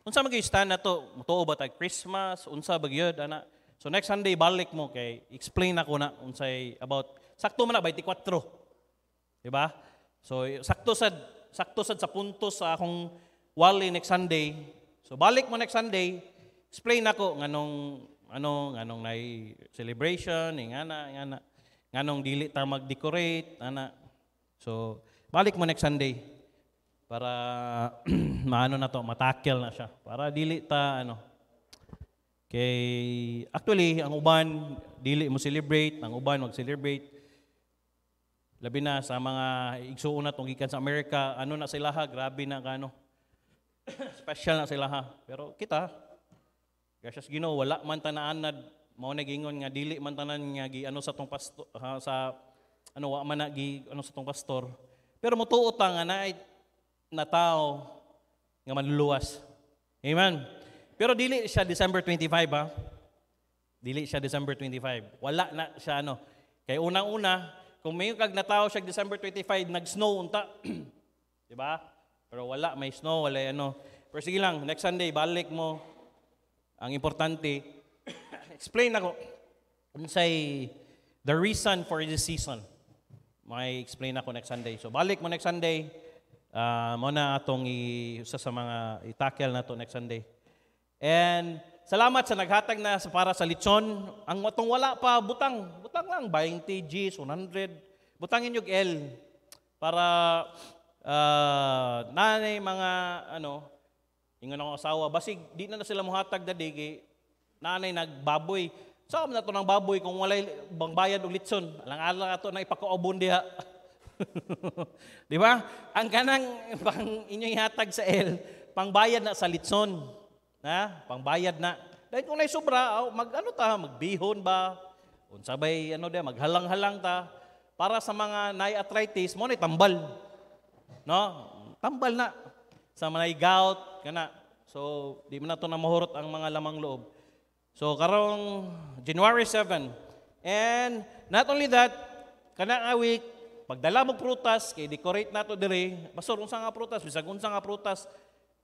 Unsa mag-stand na to? Mutuo ba tag Christmas? Unsa ba gyud ana? So next Sunday balik mo kay explain ako na unsay about sakto man na 24. Di ba? So sakto sad sa punto sa akong wali next Sunday. So balik mo next Sunday, explain ako nganong nay celebration, ngana nganong dili ta mag-decorate ana. So balik mo next Sunday para maano na to, matakil na siya. Para dili ta kay actually ang uban dili mo celebrate, ang uban mag-celebrate. Labi na sa mga igsuon na tong gikan sa Amerika, na sila ha, grabe na kano. Special na sila ha. Pero kita, gracias Ginoo, wala man tanaanad mao na gingon nga dili man tanan nga sa tong pastor sa wa man na sa tong pastor. Pero motuo ta nga na tao nga manluluwas. Amen. Pero dili siya December 25 ha. Dili siya December 25. Wala na siya Kay unang-una, kung may kag natawo siya December 25, nag-snow unta. Di ba? Pero wala, may snow, wala Pero sige lang, next Sunday, balik mo. Ang importante, explain ako. Unsay the reason for this season. May explain ako next Sunday. So balik mo next Sunday. Mo na atong isa sa mga itakel na to next Sunday. And salamat sa naghatag na para sa lechon. Ang matong wala pa, butang lang, 20 Gs, 100. Butangin yung L para nanay mga ingon ang asawa, basig di na sila muhatag dadi kay nanay nagbaboy. So na to ng baboy kung walay bang bayad og lechon. Alang-alang ato na ipakaubon diha. Di ba? Ang kanang pang inyong ihatag sa L, pangbayad na sa litson. Na, pangbayad na. Dahil kung nay sobra, magbihon ba? Unsa bay maghalang-halang ta para sa mga nay arthritis mo nay tambal. No? Tambal na sa mga gout kana. So, di man na to na mahurot ang mga lamang loob. So, karong January 7. And not only that, kana nga week pagdala mo prutas, kay decorate nato dire. Pastor, unsa nga prutas? Bisag unsa nga prutas?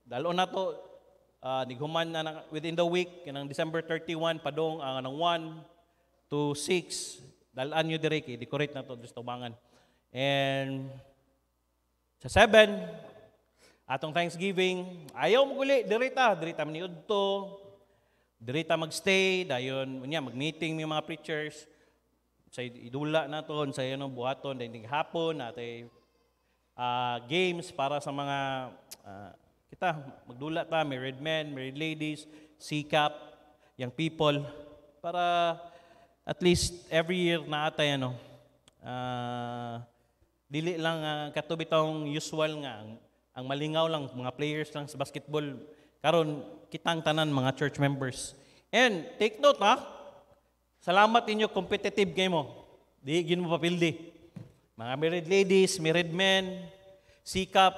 Dalon nato nighuman na within the week kanang December 31 padong ang 1 to 6. Dalan nyo dire kay decorate nato sa tubangan. And sa 7 atong Thanksgiving, ayaw mo guli dire ta maniud to. Dire ta magstay, dayon unya mag-meeting mi mga preachers. Sa idula naton sa buhaton dahil hapon natay games para sa mga kita magdula ta, married men, married ladies, sikap, young people para at least every year na atay dili lang katubitong usual nga ang malingaw lang mga players lang sa basketball karon kitang tanan mga church members. And take note salamat inyo competitive game mo. Di gin mo papildi. Mga married ladies, married men, sikap.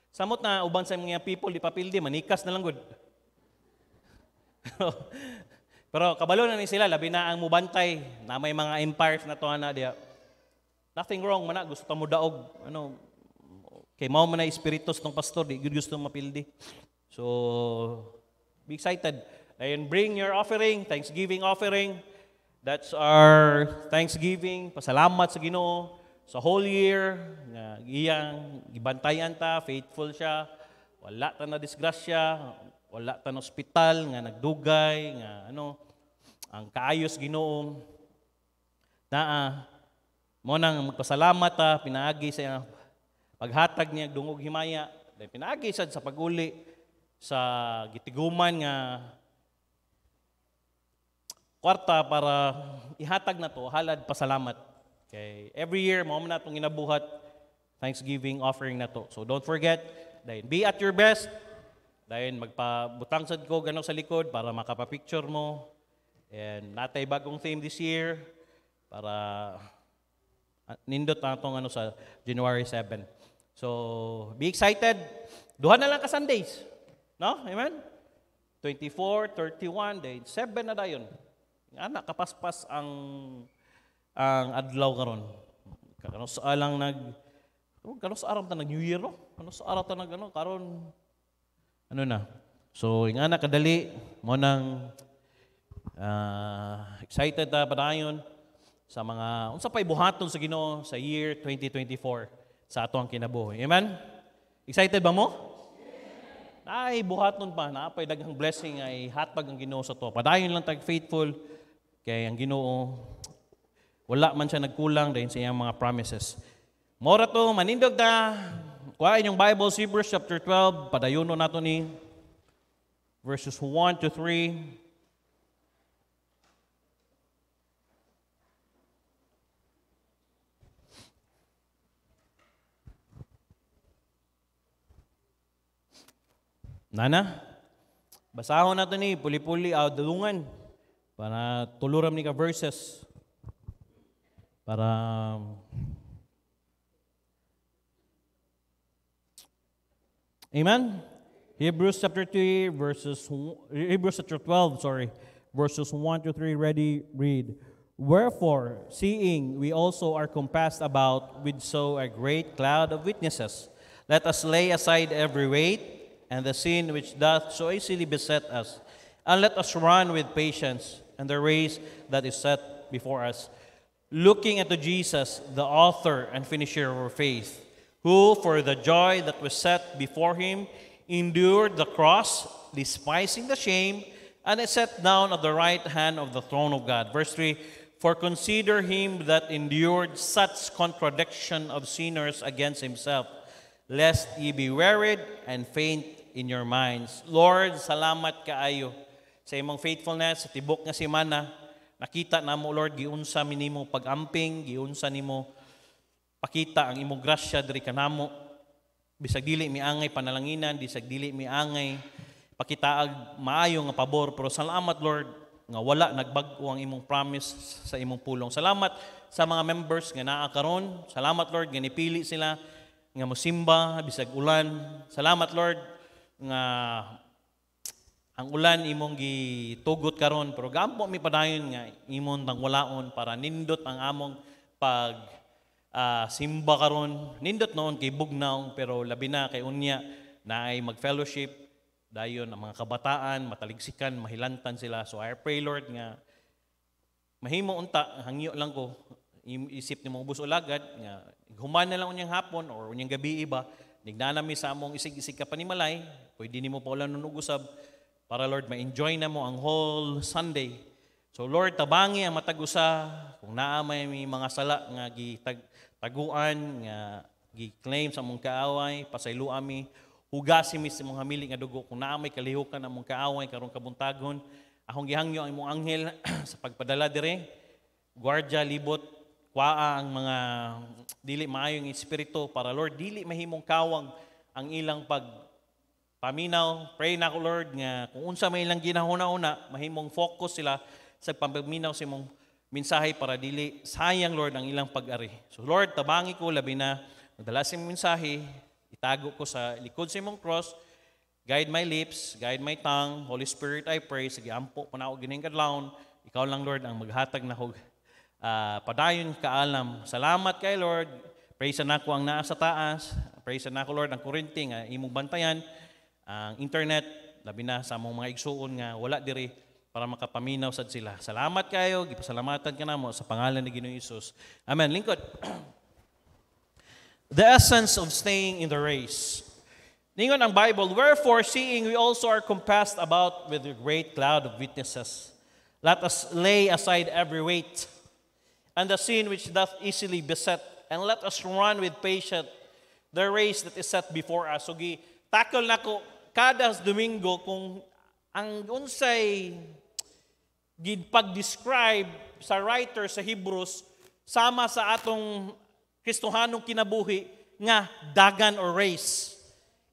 Samot na uban sa mga people di papildi, manikas na lang gud. Pero kabalo na ni sila labi na ang mubantay na may mga empires na to ana dia. Nothing wrong man gusto ta mo daog kay mao man na espiritus tong pastor di gud gusto mapildi. So be excited. And bring your offering, Thanksgiving offering. That's our Thanksgiving. Pasalamat sa Ginoo sa whole year nga iyang gibantayan ta, faithful siya. Wala ta na disgrasya, wala ta na ospital nga nagdugay nga ang kaayos Ginoo. Mo nang magpasalamat ta pinaagi sa paghatag niya dungog himaya, dahil pinaagi sad sa paguli sa gitiguman nga kwarta para ihatag na to, halad pasalamat. Okay. Every year, mo na itong inabuhat, Thanksgiving offering na to. So don't forget, dahil be at your best, dahil magpabutang sad ko gano sa likod para makapapicture mo. And natay bagong theme this year para nindot na itong sa January 7. So be excited. Duha na lang ka Sundays. No? Amen? 24, 31, dahil 7 na dayon. Anak kapaspas ang adlaw karon. Kano sa alang kano sa araw ta nag New Year no? Kano sa araw ta karon ano na. So, yung anak kadali, mo nang excited ta padayon sa mga unsa pay buhaton sa Ginoo sa year 2024 sa ato ang kinabuhi. Amen? Excited ba mo? Ay, buhaton pa. Naapay daghang blessing ay hatag ang Ginoo sa to. Padayon lang tag faithful kay ang Ginoo wala man siya nagkulang dahil sa iyang mga promises. Mora to, manindog ta. Kuhain yung Bible, Hebrews chapter 12, padayono nato ni verses 1 to 3. Nana, basahon nato ni puli-puli dulungan para tuluram ni ka verses para Amen. Hebrews chapter 12, verses 1 to 3, ready, read. Wherefore, seeing we also are compassed about with so a great cloud of witnesses, let us lay aside every weight and the sin which doth so easily beset us, and let us run with patience and the race that is set before us, looking unto Jesus, the author and finisher of our faith, who for the joy that was set before him endured the cross, despising the shame, and is set down at the right hand of the throne of God. Verse 3, for consider him that endured such contradiction of sinners against himself, lest ye be wearied and faint in your minds. Lord, salamat kaayo sa imong faithfulness sa tibok nga semana. Nakita namo, Lord, giunsa minimo pag-amping, giunsa nimo pakita ang imong grasya diri kanamo. Bisag dili miangay panalanginan, bisag dili miangay pakitaag maayo nga pabor, pero salamat, Lord, nga wala nagbag-o ang imong promise sa imong pulong. Salamat sa mga members nga naa karon. Salamat, Lord, nga nipili sila nga mosimba bisag ulan. Salamat, Lord, nga ang ulan imong gitugot karon, pero gampo mi padayon nga imong tangwalaon para nindot ang among pag simba karon. Nindot noon kay bugnaw, pero labi na kay unya na ay mag-fellowship dayon ang mga kabataan, mataligsikan, mahilantan sila. So I pray, Lord, nga mahimo unta, hangyo lang ko, isip ni mong busulagad, nga human na lang unyang hapon or unyang gabi iba, nignanami sa among isig-isig ka panimalay, pwede ni mo pa ulan nunugusab, para, Lord, ma-enjoy na mo ang whole Sunday. So, Lord, tabangi ang matag-usa, kung naa may mga sala nga taguan, nga gi-claim sa mong kaaway, pasaylo ami, hugasi mi sa mong hamili nga dugo, kung naa may kalihukan ang mong kaaway, karong kabuntagon, akong gihangyo ang imong anghel sa pagpadala dire, gwardya, libot, kwaa ang mga dili maayong espiritu, para, Lord, dili mahimong kawang ang ilang paminaw. Pray na ko, Lord, nga kung unsa may ilang ginahuna-una, mahimong focus sila sa pagpaminaw sa imong mensahe para dili sayang, Lord, ang ilang pag-ari. So, Lord, tabangi ko labi na magdala sa imong mensahe, itago ko sa likod sa imong cross, guide my lips, guide my tongue, Holy Spirit, I pray, sige ampo ko na ako gining kadlawon, ikaw lang, Lord, ang maghatag na ko padayon kaalam. Salamat kay Lord. Praise na ko ang naa sa taas. Praise na ko, Lord, ang kuryente nga imong bantayan, ang internet, labi na sa among mga igsuon nga wala diri para makapaminaw sad sila. Salamat kayo, gipasalamatan ka namo sa pangalan ni Ginoong Hesus. Amen. Lingkod. The essence of staying in the race. Ningon ang Bible, wherefore seeing we also are compassed about with a great cloud of witnesses, let us lay aside every weight and the sin which doth easily beset, and let us run with patience the race that is set before us. So tackle na ko kada Domingo kung ang unsay gidpag-describe sa writer sa Hebrews sama sa atong Kristohanong kinabuhi nga dagan or race.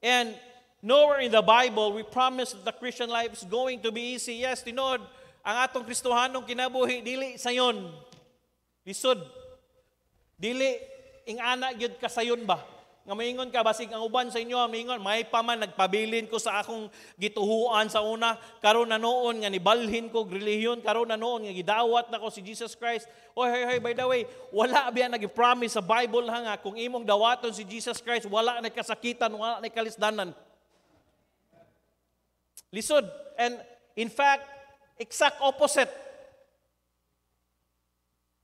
And nowhere in the Bible we promise that the Christian life is going to be easy. Yes, tinod, ang atong Kristohanong kinabuhi dili sayon. Lisod. Dili ing ana gyud kasayon ba? Nga maingon ka, basig ang uban sa inyo, maingon, may pa man nagpabilin ko sa akong gituhuan sa una, karon na noon nga nibalhin ko relihiyon, karon na noon nga gidawat na ko si Jesus Christ. Oh, hey, by the way, wala biya nag-promise sa Bible nga, kung imong dawaton si Jesus Christ, wala na kasakitan, wala na kalisdanan. Lisod. And in fact, exact opposite.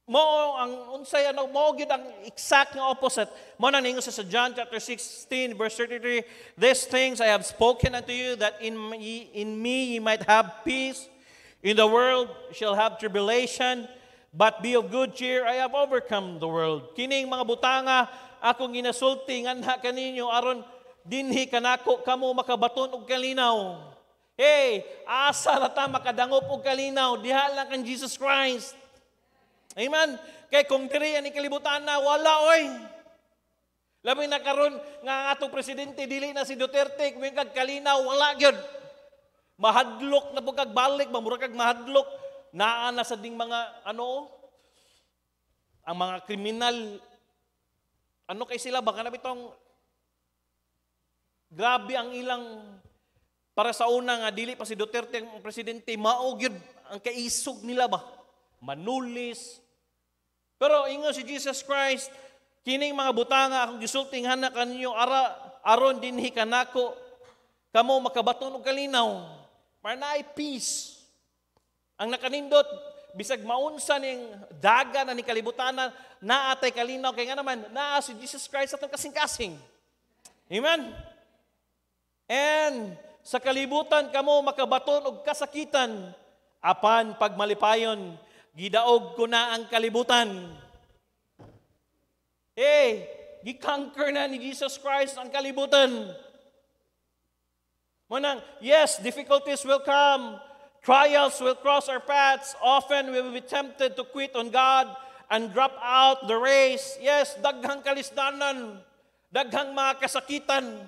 Mo ang unsay mo gyud ang exact nga opposite. Mo nang ningo sa John chapter 16 verse 33, these things I have spoken unto you that in me ye might have peace. In the world shall have tribulation, but be of good cheer, I have overcome the world. Kining mga butanga akong ginasulti nganha kaninyo aron dinhi kanako kamo makabaton og kalinaw. Hey, asa na ta makadangop og kalinaw diha lang kan Jesus Christ. Amen. Kay kung diri ani kalibutan na wala oy. Labi na karon nga atong presidente dili na si Duterte kung kag kalinaw wala gyud. Mahadlok na pagkag balik, mamura kag mahadlok naa na sa ding mga ang mga kriminal kay sila baka na bitong grabe ang ilang para sa una nga dili pa si Duterte ang presidente mao gyud ang kaisog nila ba manulis. Pero ingon si Jesus Christ, kining mga butanga akong gisulting hana kaninyo aron dinhi kanako kamo makabaton og kalinaw. Marnaay peace. Ang nakanindot bisag maunsa ning dagan ani kalibutanan naatay kalinaw kay nga naman naa si Jesus Christ atong kasing-kasing. Amen. And sa kalibutan kamo makabaton og kasakitan apan pagmalipayon gidaog ko na ang kalibutan. Gi-conquer na ni Jesus Christ ang kalibutan. Manang, yes, difficulties will come. Trials will cross our paths. Often we will be tempted to quit on God and drop out the race. Yes, daghang kalisdanan. Daghang mga kasakitan.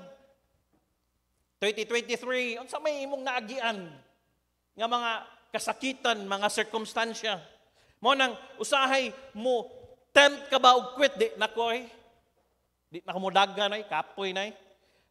2023, unsa may imong naagian nga mga kasakitan, mga circumstansya. Mo nang usahay mo tempt ka ba og quit di nakoy? Di na mo daggan ay kapoy nay.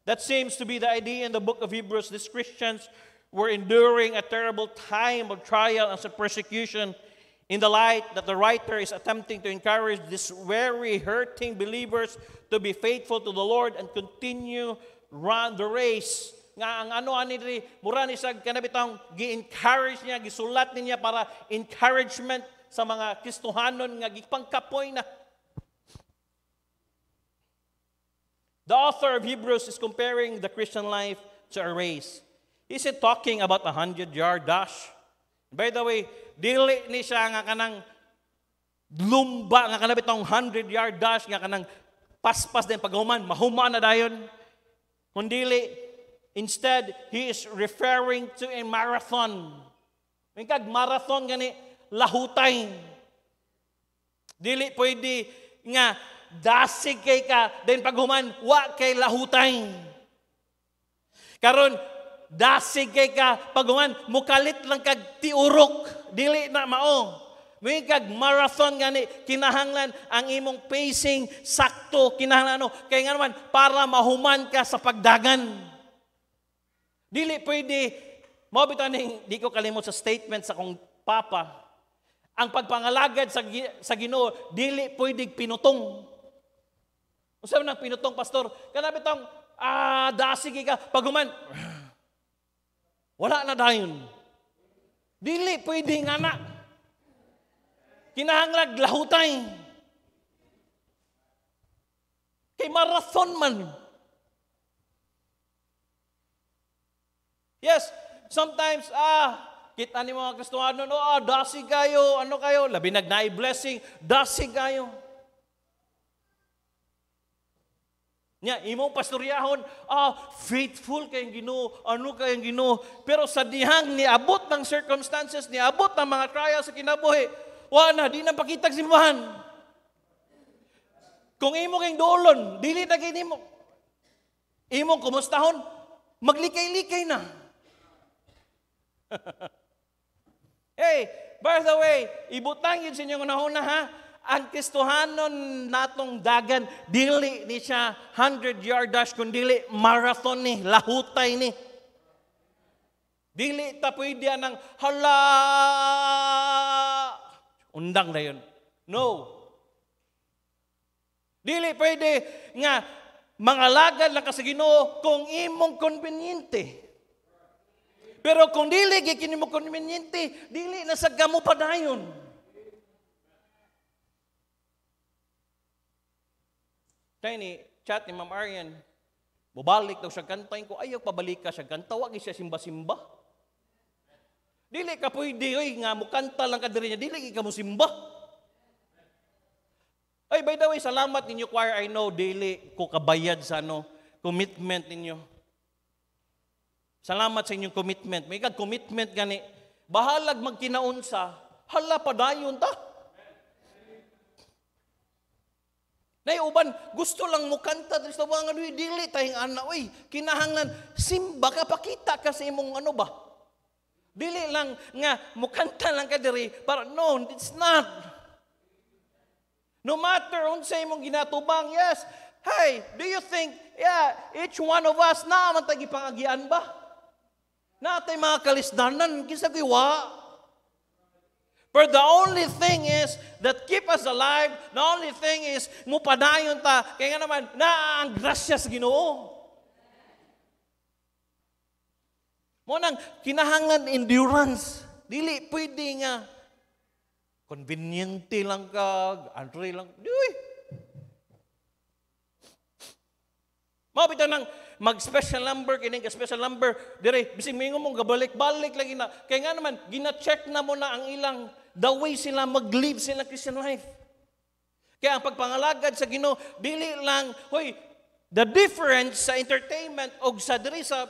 That seems to be the idea in the book of Hebrews. These Christians were enduring a terrible time of trial and persecution in the light that the writer is attempting to encourage these very hurting believers to be faithful to the Lord and continue run the race. Nga ang ani mura ni sa kanabitang gi-encourage niya, gisulat niya para encouragement sa mga Kristohanon nga gipangkapoy na. The author of Hebrews is comparing the Christian life to a race. Is it talking about 100-yard dash? By the way, dili ni siya nga kanang lumba nga kanabitang 100-yard dash nga kanang paspas din paghuman, mahuman na dayon. Kundili, instead, he is referring to a marathon. May kag marathon gani lahutay. Dili pwede nga dasig kay ka then paghuman wa kay lahutay. Karon dasig kay ka paghuman mukalit lang kag tiurok dili na mao. May kag marathon gani kinahanglan ang imong pacing sakto kinahanglan kay nga naman para mahuman ka sa pagdagan. Dili pwede mao bitaning di ko kalimot sa statement sa kong papa. Ang pagpangalagad sa Ginoo dili pwede pinutong. Unsa man ang pinutong pastor? Kana bitong dasig ka paghuman. Wala na dayon. Dili pwede nga na. Kinahanglan lahutay. Kay marathon man. Yes, sometimes kita ni mga Kristohanon, dasig kayo, kayo, labi nagnaay blessing, dasig kayo. Nya, imong pastoryahon, faithful kayong Ginoo, kayong Ginoo. Pero sa dihang niabot ng circumstances, niabot ng mga trials sa kinabuhi, wala na, di na pakitag simbahan. Kung imo kayong dolon, dili na kayo nimo. Imong kumustahon, maglikay-likay na. Hey, by the way, ibutang yun sa inyong unahuna ha, ang Kristohanon natong dagan, dili ni siya 100-yard dash, kundi marathon ni, lahutay ni. Dili ta pwede ng hala, undang na yun. No. Dili pwede nga, mga lagad lang ka sa Ginoo kung imong konbinyente. Pero kung dili kini mo konbinyente, dili na sa gamo padayon. Kaya ni chat ni Ma'am Arian, bubalik daw siya kantahin ko, ayaw pabalik ka siya kanta, wag siya simba-simba. Dili ka pwede, oy, nga mo kanta lang ka diri niya, dili ka mo simba. Ay, by the way, salamat ninyo choir, I know, dili ko kabayad sa commitment ninyo. Salamat sa inyong commitment. May commitment gani, bahalag magkinaunsa, hala padayon ta. Uban, gusto lang mo kanta diri sa mga dili tayong ana, oy, kinahanglan simba ka, pakita ka sa imong ba? Dili lang nga mo kanta lang ka diri, para no, it's not. No matter unsay imong ginatubang, yes. Hey, do you think each one of us na man tagi pangagian ba? Natay mga kalisdanan kinsa giwa. But the only thing is that keep us alive, the only thing is mupadayon ta, kaya nga naman, na ang grasya sa Ginoo. Mo nang kinahanglan endurance. Dili pwede nga conveniente lang ka, andre lang. Uy. Mabita nang mag-special number, kining ka-special number, dire, bising mingo mong gabalik-balik lagi na. Kaya nga naman, gina-check na mo na ang ilang the way sila mag-live sila Christian life. Kaya ang pagpangalagad sa Ginoo, dili lang, the difference sa entertainment o sa diri sa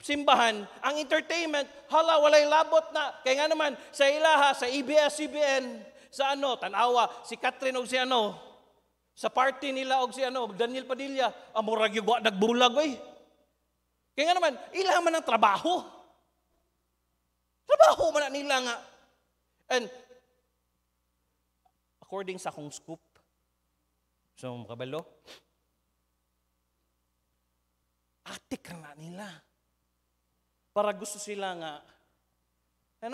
simbahan, ang entertainment, hala, walay labot na. Kaya nga naman, sa ilaha, sa ABS-CBN, sa Tanawa, si Catherine o si sa party nila og si Daniel Padilla, amurag yung nagbulag, oy. Kaya nga naman, ilang man ang trabaho. Trabaho man na nila nga. And, according sa akong scoop, so makabalo, atik na nila. Para gusto sila nga,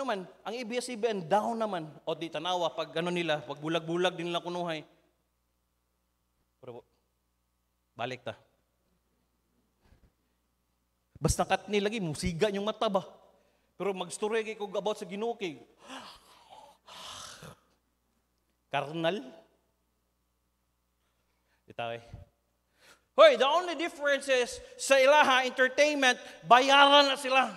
man, ang ABS-CBN down naman, o di Tanawa, pag nila, pag bulag-bulag din nila kunuhay, pero, balik ta. Basta kat nilagi, musiga yung mata ba? Pero mag-story ko about sa Ginoo kay karnal. Itaw eh. The only difference is sa ilaha entertainment, bayaran na sila.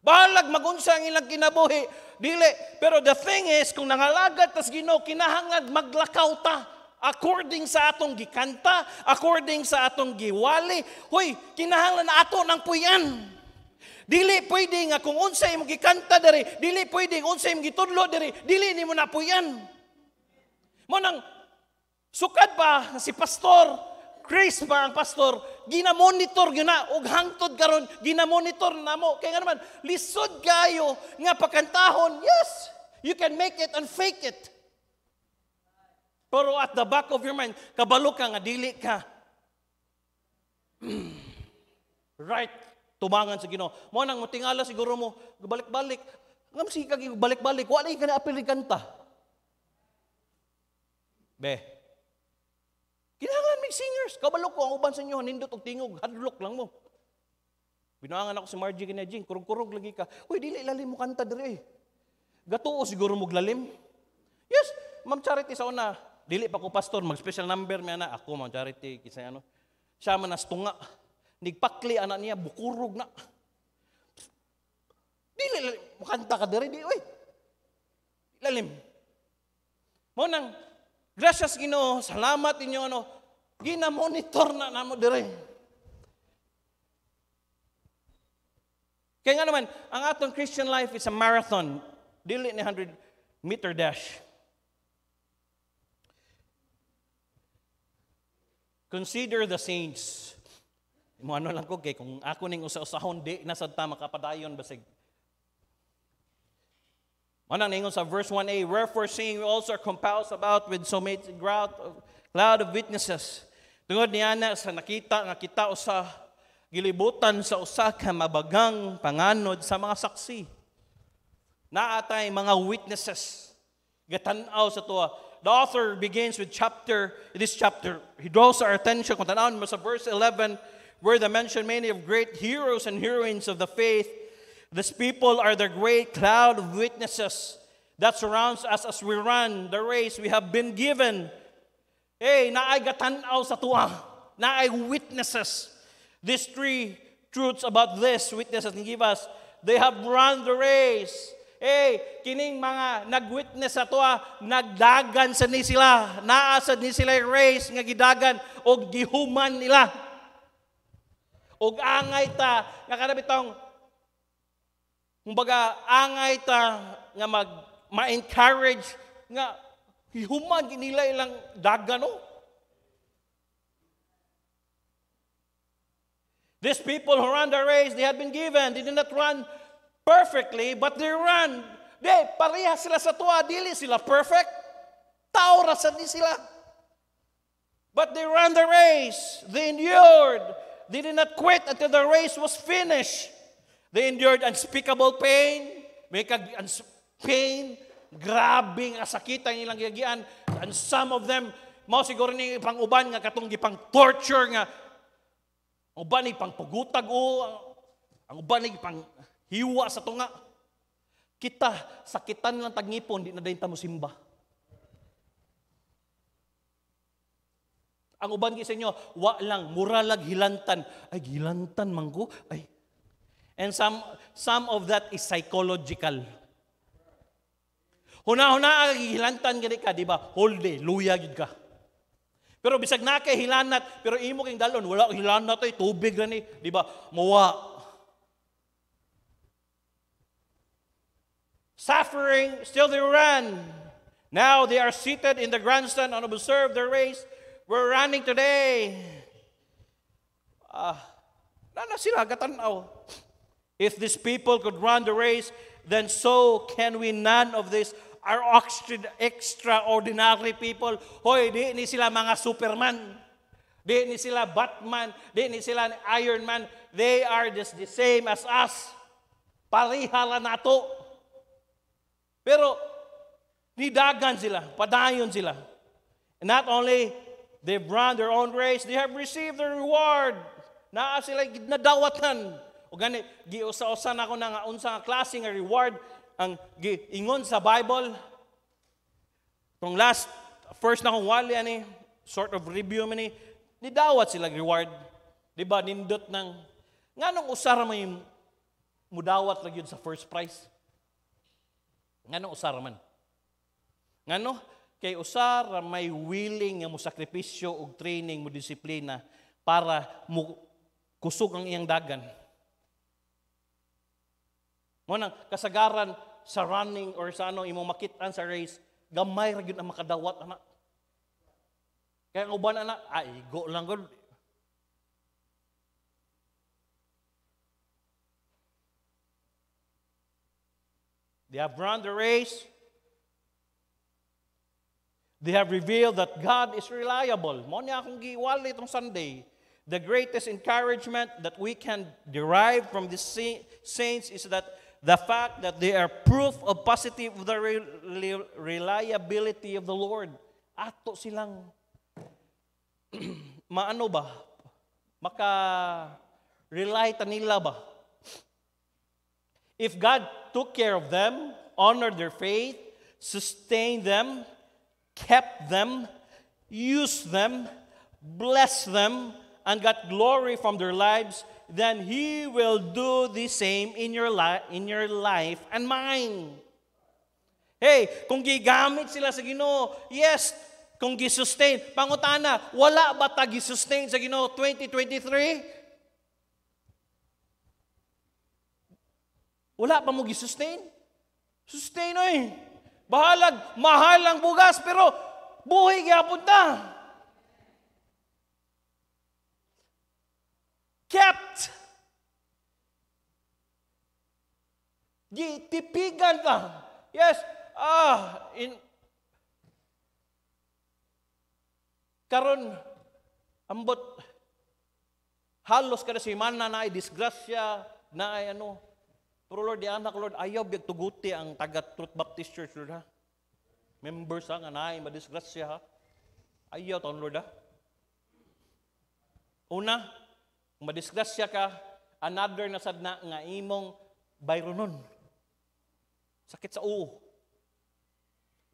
Bahalag magunsa ang ilang kinabuhi. Dili. Pero the thing is, kung nangalagad tas Ginoo, kinahangad maglakaw ta. According sa atong gikanta, according sa atong giwali, kinahanglan na ato ng puyan. Dili pwede nga kung unsay imong gikanta diri, dili pwede kung unsay imong gitudlo diri, dili nimo na puyan. Mo nang sukad pa si Pastor Chris pa ang pastor, ginamonitor yun na, og hangtod karon ginamonitor na mo. Kaya nga naman, lisod kayo nga pakantahon, yes, you can make it and fake it. Pero at the back of your mind, kabalo ka nga, dili ka. Right, tumangan sa Ginoo. Mo nang mutingala siguro mo, balik-balik. Ngam si kag balik-balik, wala ka na apil kanta. Kinahanglan may singers. Kabalo ko, ang uban sa inyo, nindot og tingog, hadlok lang mo. Binaangan ako si Margie Kinejing, kurog-kurog lagi ka. Dili lalim mo kanta diri. Gatuo siguro mo glalim. Yes, Ma'am Charity sa una, dili pa ko pastor, mag-special number may ana. Ako, Ma'am Charity, kisay siya man nastunga. Nigpakli anak niya, bukurog na. Dili lalim, makanta ka diri, lalim. Mo nang, gracias Ginoo, salamat inyo, ginamonitor na namo diri. Kaya nga naman, ang atong Christian life is a marathon, dili ni 100-meter dash. Consider the saints. Mo lang ko kay kung ako ning usa-usahon di nasad ta makapadayon basig. Manang ningon sa verse 1a, wherefore seeing we also are compassed about with so many cloud of witnesses. Tungod niya na sa nakita nga kita usa gilibutan sa usa ka mabagang panganod sa mga saksi. Naatay mga witnesses. Gatan-aw sa tuwa. The author begins with this chapter. He draws our attention kung tanawin mo sa verse 11 where they mention many of great heroes and heroines of the faith These people are the great cloud of witnesses that surrounds us as we run the race we have been given. Hey, naay gatanaw sa tuwa. Naay witnesses. These three truths about this witnesses and give us, they have run the race. Hey, kining mga nag-witness sa tuwa, nagdagan sa ni sila. Naasad ni sila yung race nga gidagan o gihuman nila. O angay ta, nga kanabitong, kumbaga, angay ta nga ma-encourage nga hihuman nila ilang dagan, no? These people who run the race, they had been given. They did not run perfectly, but they run. Pareha sila sa tuwa. Dili sila perfect. Tao rasan ni sila. But they ran the race. They endured. They did not quit until the race was finished. They endured unspeakable pain. May pain. Grabe nga sakit ang ilang giyagian. And some of them, mao siguro ni pang uban nga katong gipang torture nga uban ni pang pugutag o ang uban ni pang hiwa sa tunga. Kita sakitan lang tagngipon di na dayon ta mo simba. Ang uban sa inyo, wa lang muralag hilantan. Ay hilantan man ko. Ay. And some of that is psychological. Huna-huna hilantan gani ka, di ba? Whole day, luya gid ka. Pero bisag na kay hilanat, pero imo king dalon, wala hilanat ay tubig gani, di ba? Mawa. Suffering, still they ran. Now they are seated in the grandstand and observe the race. We're running today. Nana sila gatanaw. If these people could run the race, then so can we. None of this are extraordinary people. Hoy, di ni sila mga Superman. Di ni sila Batman. Di ni sila Iron Man. They are just the same as us. Parihala nato. Pero, nidagan sila. Padayon sila. And not only they've run their own race, they have received the reward. Naa sila nadawatan. O gani, giusa-usa na ako na nga unsa nga klase nga reward ang giingon sa Bible. Tong first na kong wali ani, sort of review man ni dawat sila reward. Di ba nindot ng nganong usara may mudawat lang yun sa first prize. Nganong usara man. Ngano kay usara may willing nga mo sakripisyo og training mo disiplina para mo kusog ang iyang dagan. Ngunang kasagaran sa running or sa imong makitaan sa race, gamay ra gyud ang makadawat anak. Kaya ang uban anak, go lang gud. They have run the race. They have revealed that God is reliable. Mo niya akong giwali itong Sunday. The greatest encouragement that we can derive from the saints is that the fact that they are proof of positive of the reliability of the Lord. Ato silang maano ba? Maka-rely ta nila ba? If God took care of them, honored their faith, sustained them, kept them, used them, blessed them, and got glory from their lives, then He will do the same in your life and mine. Hey, kung gigamit sila sa Ginoo, yes, kung gisustain, pangutana, wala ba ta gisustain sa Ginoo 2023? Wala pa mo gisustain? Sustain oy. Bahalag, mahal ang bugas, pero buhay gyapon ta. Kept. Gitipigan ta. Yes, karon ambot halos kada semana na ay disgrasya, na ay ano. Pero Lord, di anak, Lord, ayaw biyag tuguti ang taga Truth Baptist Church, Lord, ha? Members, ha, nga na ay madisgrasya, ha? Ayaw taon, Lord, ha? Una, kung madisgrasya ka, another na sadna nga imong bayro nun. Sakit sa uo.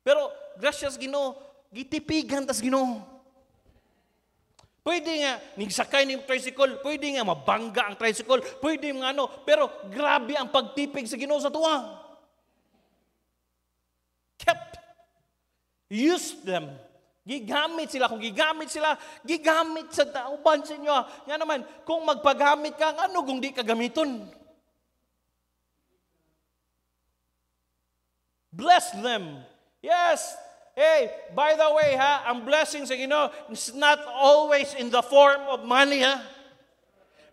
Pero, gracias Ginoo, gitipigan tas Ginoo. Pwede nga, nigsakay ng tricycle, pwede nga mabangga ang tricycle, pwede nga ano, pero grabe ang pagtipig sa Ginoo sa tuwa. Kept. Use them. Gigamit sila. Kung gigamit sila, gigamit sa tauban sa inyo. Nga naman, kung magpagamit ka, ano kung di ka gamiton? Bless them. Yes. Hey, by the way, ang blessing sa Ginoo is not always in the form of money,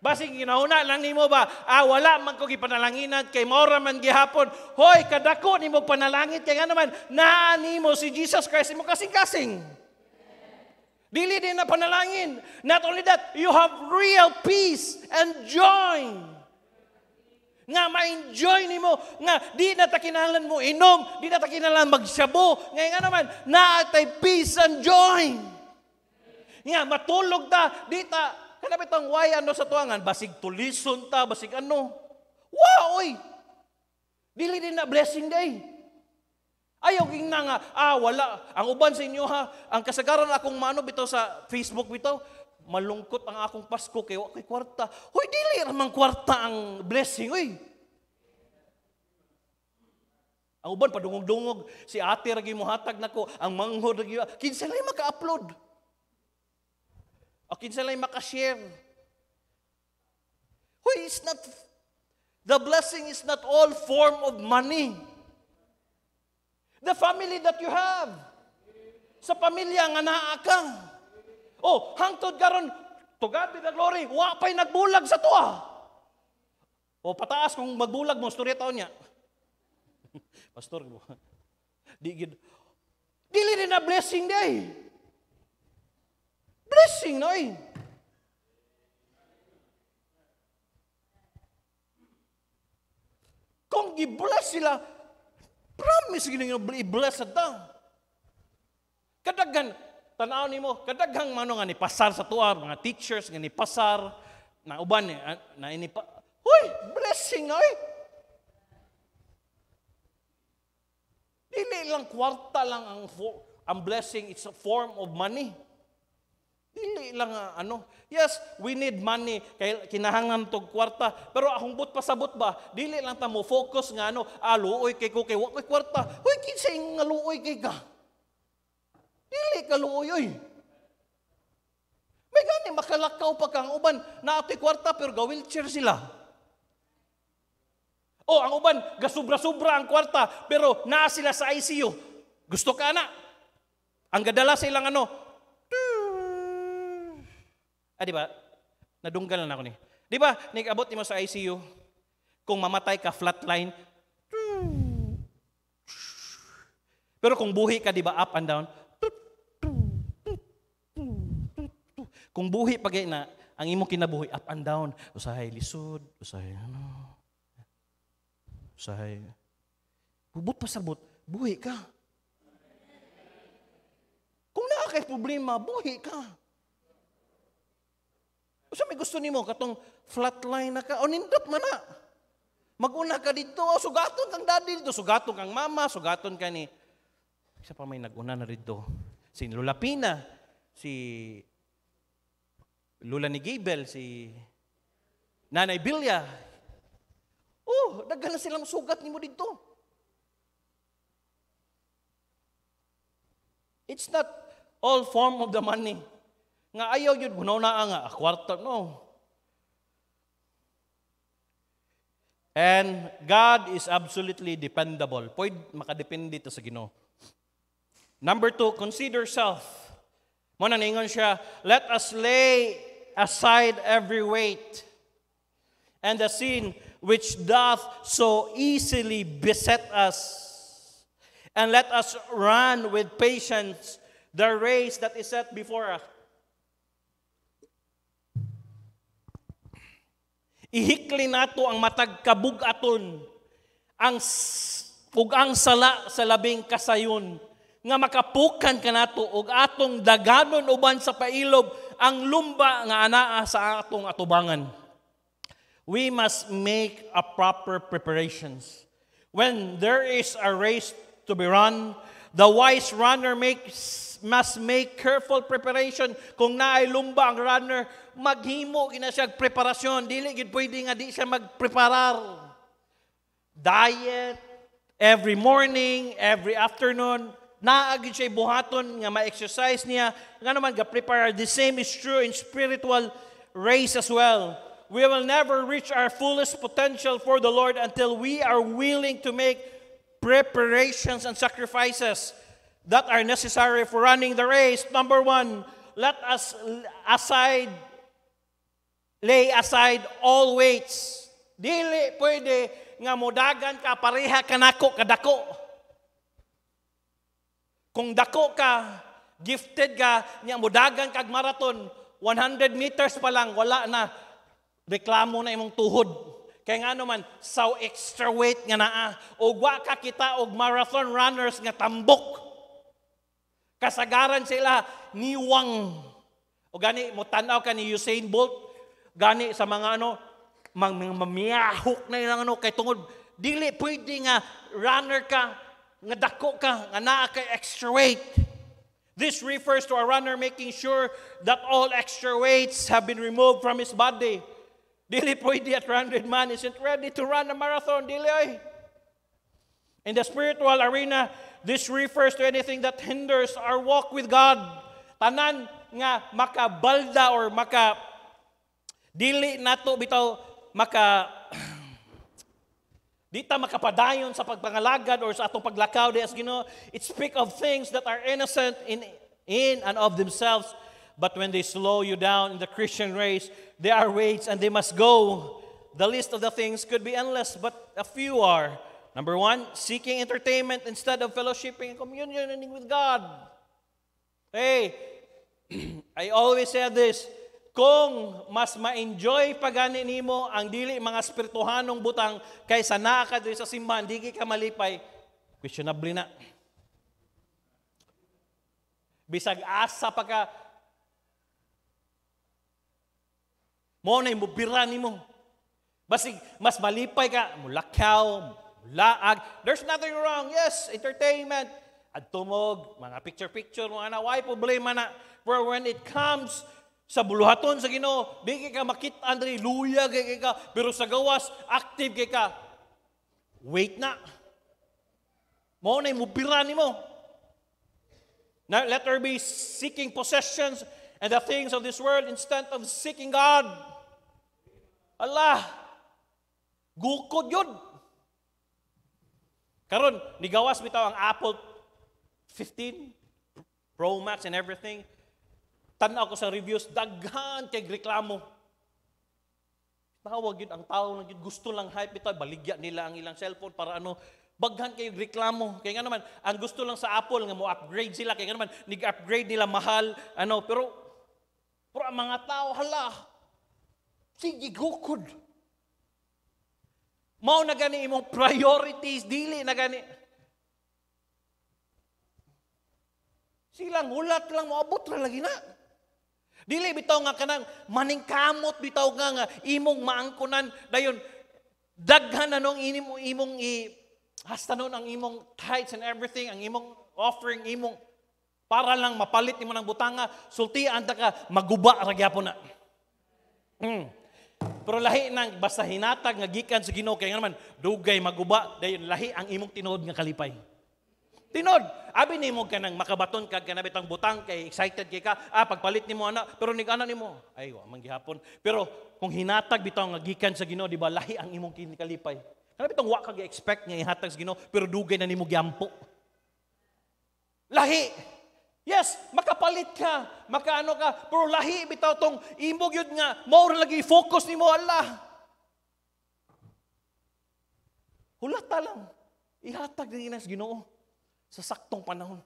Basig ginahuna lang nimo ba? Wala man ko gipanalanginan kay maura man gihapon. Hoy, kadako nimo panalangit kay nga naman naa nimo si Jesus Christ imo kasing-kasing. Dili din na panalangin. Not only that, you have real peace and joy. Nga ma-enjoy nimo, nga di na ta kinahanglan mo inom, di na ta kinahanglan magsyabo. Nga naman, naatay peace and joy. Nga matulog ta, di ta kanapit ang way ano sa tuangan, basig tulison ta, basig ano. Wow, oy! Dili din na blessing day. Ayaw king na nga, wala. Ang uban sa inyo ang kasagaran akong mano bitaw sa Facebook bitaw, malungkot ang akong Pasko kay wakay kwarta. Hoy, dili ramang kwarta ang blessing, oy. Ang uban padungog-dungog, si ate ragi mo hatag nako, ang manghod ragi, kinsa lay maka-upload. O kinsa lay maka-share. Hoy, it's not, the blessing is not all form of money. The family that you have. Sa pamilya nga naa ka. Hangtod karon, to God be the glory, wa pa'y nagbulag sa tuwa. Pataas kung magbulag mo, storya taon niya. Pastor, dili rin na blessing day. Blessing, no? Kung i-bless sila, promise ginang i-bless at ta. Kadaghan, tanaw ni mo, kadaghang mano nga ni pasar sa tuwa, mga teachers nga ni pasar, na uban na inipa. Hoy, blessing, no? Dili lang kwarta lang ang blessing, it's a form of money. Dili lang yes, we need money kay kinahanglan tog kwarta, pero akong but pasabot ba, dili lang ta mo focus nga luoy kay ko kay wa koy kwarta. Hoy, kinsa nga luoy kay ka? Dili ka luoy oy. May gani makalakaw pa kang uban na atoy kwarta pero ga-wheelchair sila. Ang uban gasubra-subra ang kwarta pero naa sila sa ICU. Gusto ka na? Ang gadala sa ilang di ba? Nadunggal na ako ni. Di ba? Nag-abot mo sa ICU. Kung mamatay ka, flatline. Pero kung buhi ka, di ba? Up and down. Kung buhi pag na, ang imong kinabuhi, up and down. Usahay lisod, usahay usahay. Bubot pa sabot, buhi ka. Kung nakakay problema, buhi ka. So may gusto nimo katong flatline na ka, nindot man na. Mag-una ka dito, sugaton kang daddy dito, sugaton kang mama, sugaton ka ni. Isa pa may nag-una na dito. Si Lola Pina, si Lola ni Gabel, si Nanay Bilya. Daghan na silang sugat nimo dito. It's not all form of the money. Nga ayaw yun, gunaw na nga, kwarta, no. And God is absolutely dependable. Pwede makadepende ito sa Ginoo. Number 2, consider self. Muna ningon siya, let us lay aside every weight and the sin which doth so easily beset us. And let us run with patience the race that is set before us. Ihikli nato ang matag kabug-aton, ang sala sa labing kasayon, nga makapukan ka nato og atong daganon uban sa pailob ang lumba nga anaa sa atong atubangan. We must make a proper preparations. When there is a race to be run, the wise runner must make careful preparation. Kung naay lumba ang runner, maghimo gina siya preparasyon. Dili gid pwede nga di siya magpreparar. Diet, every morning, every afternoon, naagid siya buhaton nga ma-exercise niya. Nga naman, ga-prepare. The same is true in spiritual race as well. We will never reach our fullest potential for the Lord until we are willing to make preparations and sacrifices that are necessary for running the race. Number one, let us lay aside all weights. Dili pwede nga modagan ka pareha kanako kadako. Kung dako ka, gifted ka, nya modagan kag marathon, 100 meters pa lang wala na reklamo na imong tuhod. Kaya nga naman, so extra weight nga naa. O wa ka kita og marathon runners nga tambok. Kasagaran sila niwang. O gani, mo tanaw ka ni Usain Bolt, gani sa mga mamiyahok na ilang kay tungod. Dili pwede nga runner ka, nga dako ka, nga naa kay extra weight. This refers to a runner making sure that all extra weights have been removed from his body. Dili pwede at 100 man isn't ready to run a marathon. Dili ay. In the spiritual arena, this refers to anything that hinders our walk with God. Tanan nga makabalda or dili nato bitaw dita makapadayon sa pagpangalagad or sa atong paglakaw di as Ginoo. It speak of things that are innocent in and of themselves, but when they slow you down in the Christian race, there are weights and they must go. The list of the things could be endless, but a few are. Number one, seeking entertainment instead of fellowshipping and communion with God. Hey, I always say this, kung mas ma-enjoy pagani nimo ang dili mga spirituhanong butang kaysa naa ka diri sa simbahan, dili ka malipay, questionable na. Bisag asa pa ka, mo na imubira nimo. Basig mas malipay ka, mulakaw, mulaag. There's nothing wrong. Yes, entertainment. At tumog, mga picture-picture, mga why problema na. For when it comes sa buluhaton sa Ginoo, di ka makita Andre, luya kay ka, pero sa gawas active kay ka. Wait na. Mo na imubira nimo. Now let her be seeking possessions and the things of this world instead of seeking God. Allah, gukod yun. Karon, nigawas bitaw ang Apple 15 Pro Max and everything. Tanaw ko sa reviews, daghan kay reklamo. Tawag yun, ang tao gusto lang hype ito, baligya nila ang ilang cellphone para baghan kayo reklamo. Kaya nga naman, ang gusto lang sa Apple, nga mo upgrade sila, kaya nga naman, nag-upgrade nila mahal, pero ang mga tao, hala, sige, gukod. Mao na gani imong priorities, dili na gani. Silang hulat lang, moabot na lagi na. Dili bitaw nga kanang maningkamot bitaw nga imong maangkunan dayon daghan anong imong hasta nun ang imong tithes and everything, ang imong offering imong para lang mapalit nimo ng butanga, sultian ta ka maguba ra gyapon na. Pero lahi nang basta hinatag nga gikan sa Ginoo kay nga naman dugay maguba dayon lahi ang imong tinuod nga kalipay. Tinod, abi nimo kanang makabaton kag kanabitang butang kay excited kay ka, pagpalit nimo ana, pero nig-ana nimo, ay wa man gihapon. Pero kung hinatag bitaw nga gikan sa Ginoo, di ba lahi ang imong kinikalipay. Kanabitang wa ka gi-expect nga ihatag sa Ginoo, pero dugay na nimo giampo. Lahi. Yes, makapalit ka, makaano ka, pero lahi bitaw tong imog yun nga, mao ra lagi focus nimo Allah. Hulata lang. Ihatag na sa Ginoo sa saktong panahon.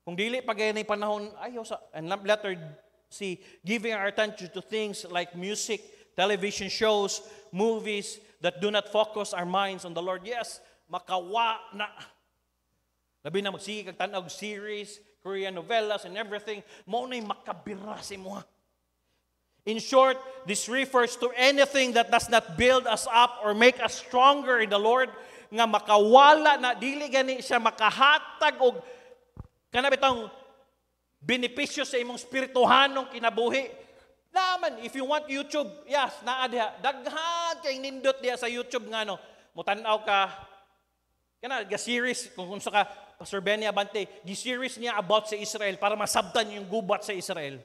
Kung dili pagay na panahon, ayaw sa, and letter C, giving our attention to things like music, television shows, movies that do not focus our minds on the Lord. Yes, makawa na. Labi na magsige kag tanaw series, Korean novellas and everything, mo na makabira si mo. In short, this refers to anything that does not build us up or make us stronger in the Lord, nga makawala na, dili gani siya makahatag og kanang bitong benepisyo sa imong spirituhanong kinabuhi. Naman, if you want YouTube, yes, naa diha. Daghan kay nindot diha sa YouTube nga no. Mutanaw ka, kana ga-series, kung sa ka, Pastor Benny Abante, gi-series niya about sa Israel para masabtan yung gubat sa Israel.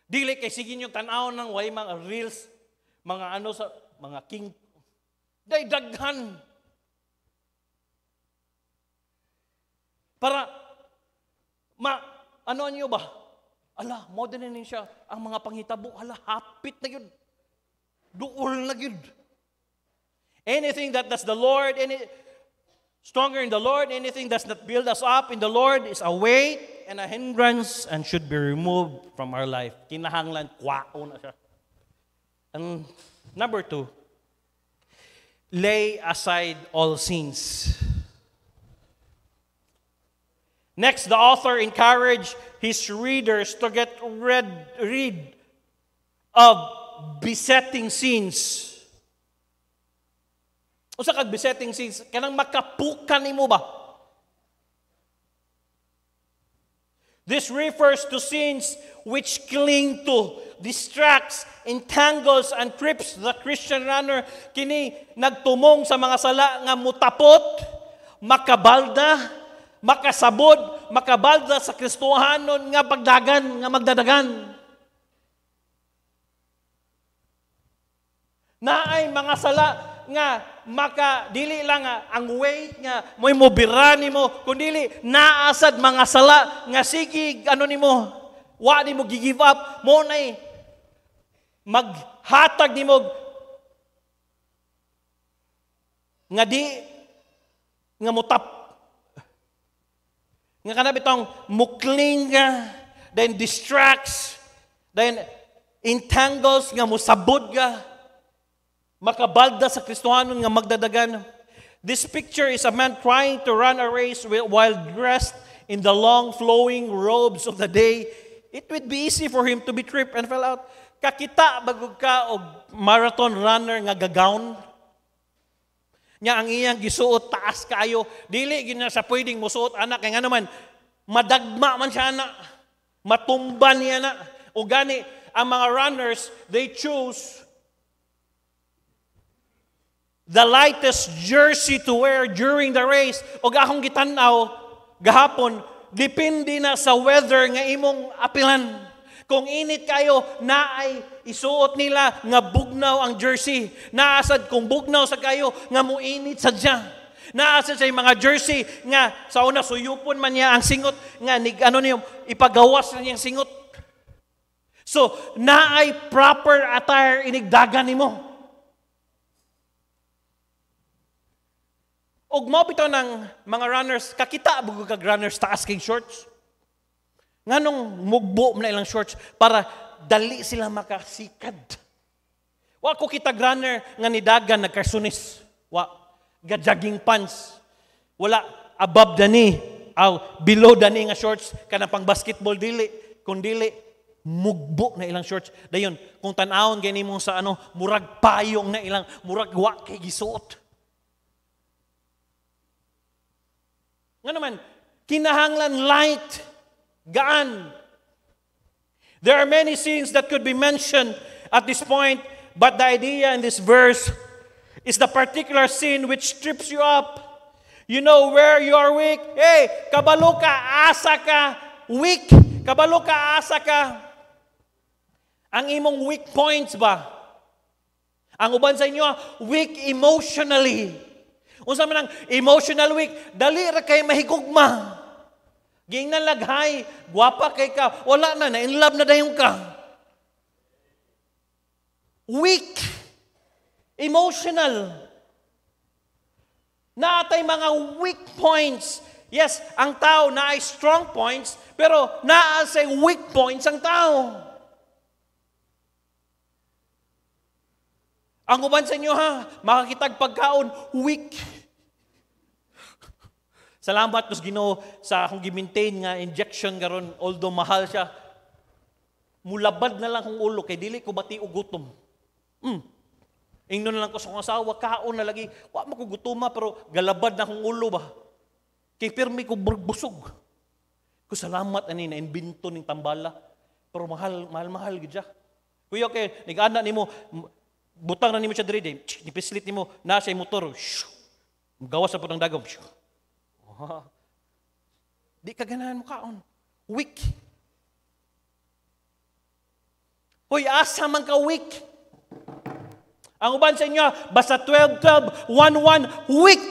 Dili kay sige yung tanaw ng way mga reels, mga ano sa mga king day daghan. Para ano niyo ba? Ala, modern na siya. Ang mga panghitabo, ala, hapit na yun. Duol na yun. Anything that does the Lord, stronger in the Lord, anything does not build us up in the Lord is a weight and a hindrance and should be removed from our life. Kinahanglan, kwao na siya. And number 2, lay aside all sins. Next, the author encouraged his readers to get rid of besetting sins. Usa kag besetting sins, kanang makapukan nimo ba? This refers to sins which cling to, distracts, entangles, and trips the Christian runner. Kini nagtumong sa mga sala nga mutapot, makabalda, makasabod, makabalda sa Kristohanon nga pagdagan, nga magdadagan. Naay mga sala nga dili lang ang weight nga mo'y mobirani mo, kundili naasad mga sala nga sige ano nimo, wa nimo gi-give up, mo nay maghatag nimo nga di nga mutap nga kana bitong mukling then distracts, then entangles nga musabod ka, makabalda sa Kristohanon nga magdadagan. This picture is a man trying to run a race while dressed in the long flowing robes of the day. It would be easy for him to be tripped and fell out. Kakita bagog ka og marathon runner nga gagawn. Nya ang iyang gisuot taas kayo, dili gyud na sa pwedeng musuot anak kay ngano man madagma man siya na, matumban niya na. O gani ang mga runners, they choose the lightest jersey to wear during the race. O akong gitanaw gahapon, depende na sa weather nga imong apilan. Kung init kayo, naay isuot nila nga bugnaw ang jersey. Naasad kung bugnaw sa kayo, nga muinit sadya. Naasad sa mga jersey nga sa una suyupon man niya ang singot nga ano niyo ipagawas na niyang singot. So, naay proper attire inigdagan nimo. Og mao bitaw ng mga runners, kakita bugog kag runners taas kay shorts. Nganong mugbo na ilang shorts para dali sila makasikad. Wa ko kita runner nga nidagan nagkarsunis. Wa ga-jogging pants. Wala above dani, below dani nga shorts kanang pang basketball dili, kun dili mugbo na ilang shorts. Dayon kung tan-awon gani mo sa murag payong na ilang murag wa kay gisuot. Nga naman, kinahanglan light, gaan. There are many sins that could be mentioned at this point, but the idea in this verse is the particular sin which trips you up. You know where you are weak. Hey, kabalo ka, asa ka, weak. Kabalo ka, asa ka. Ang imong weak points ba? Ang uban sa inyo, weak emotionally. Unsa man ang emotional weak, dali ra kay mahigugma. Gingnan laghay, gwapa kay ka, wala na in love na dayon ka. Weak, emotional. Naatay mga weak points. Yes, ang tao naay strong points, pero naa say weak points ang tao. Ang uban sa inyo makakitag pagkaon, weak. Salamat kus Ginoo sa akong gi-maintain nga injection karon, although mahal siya. mulabad na lang kong ulo kay dili ko bati og gutom. Ingnon na lang ko sa akong asawa, kaon na lagi. Wa mo ko gutuma pero galabad na akong ulo ba. Kay pirmi ko busog. Ko salamat ani na imbento ning tambala. Pero mahal gid siya. Kuya kay nigana nimo butang na nimo siya diri, nipislit nimo na siya motor. Gawas sa putang dagom. Di ka ganahan mo kaon. Weak. Hoy, asa man ka weak. Ang uban sa inyo, basta 12, 11, weak.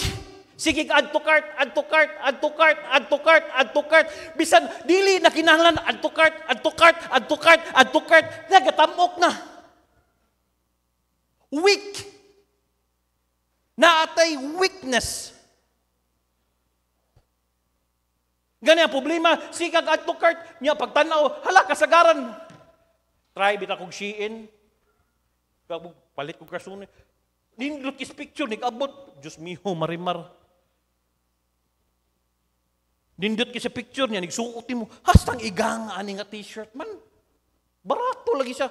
Sige, add to cart, add to cart, add to cart, add to cart, add to cart. Bisan, dili na kinahanglan, add to cart, add to cart, add to cart, add to cart. Nagatamok na. Weak. Naatay weakness. Gani ang problema, sikag add to cart, niya pagtanaw, hala, kasagaran. Try bita kong Shein. Palit kong karsunin. Nindot kis picture, nag-abot. Diyos miho, marimar. Nindot kis picture niya, nagsuotin mo. Hastang igang ani nga t-shirt man. Barato lagi siya.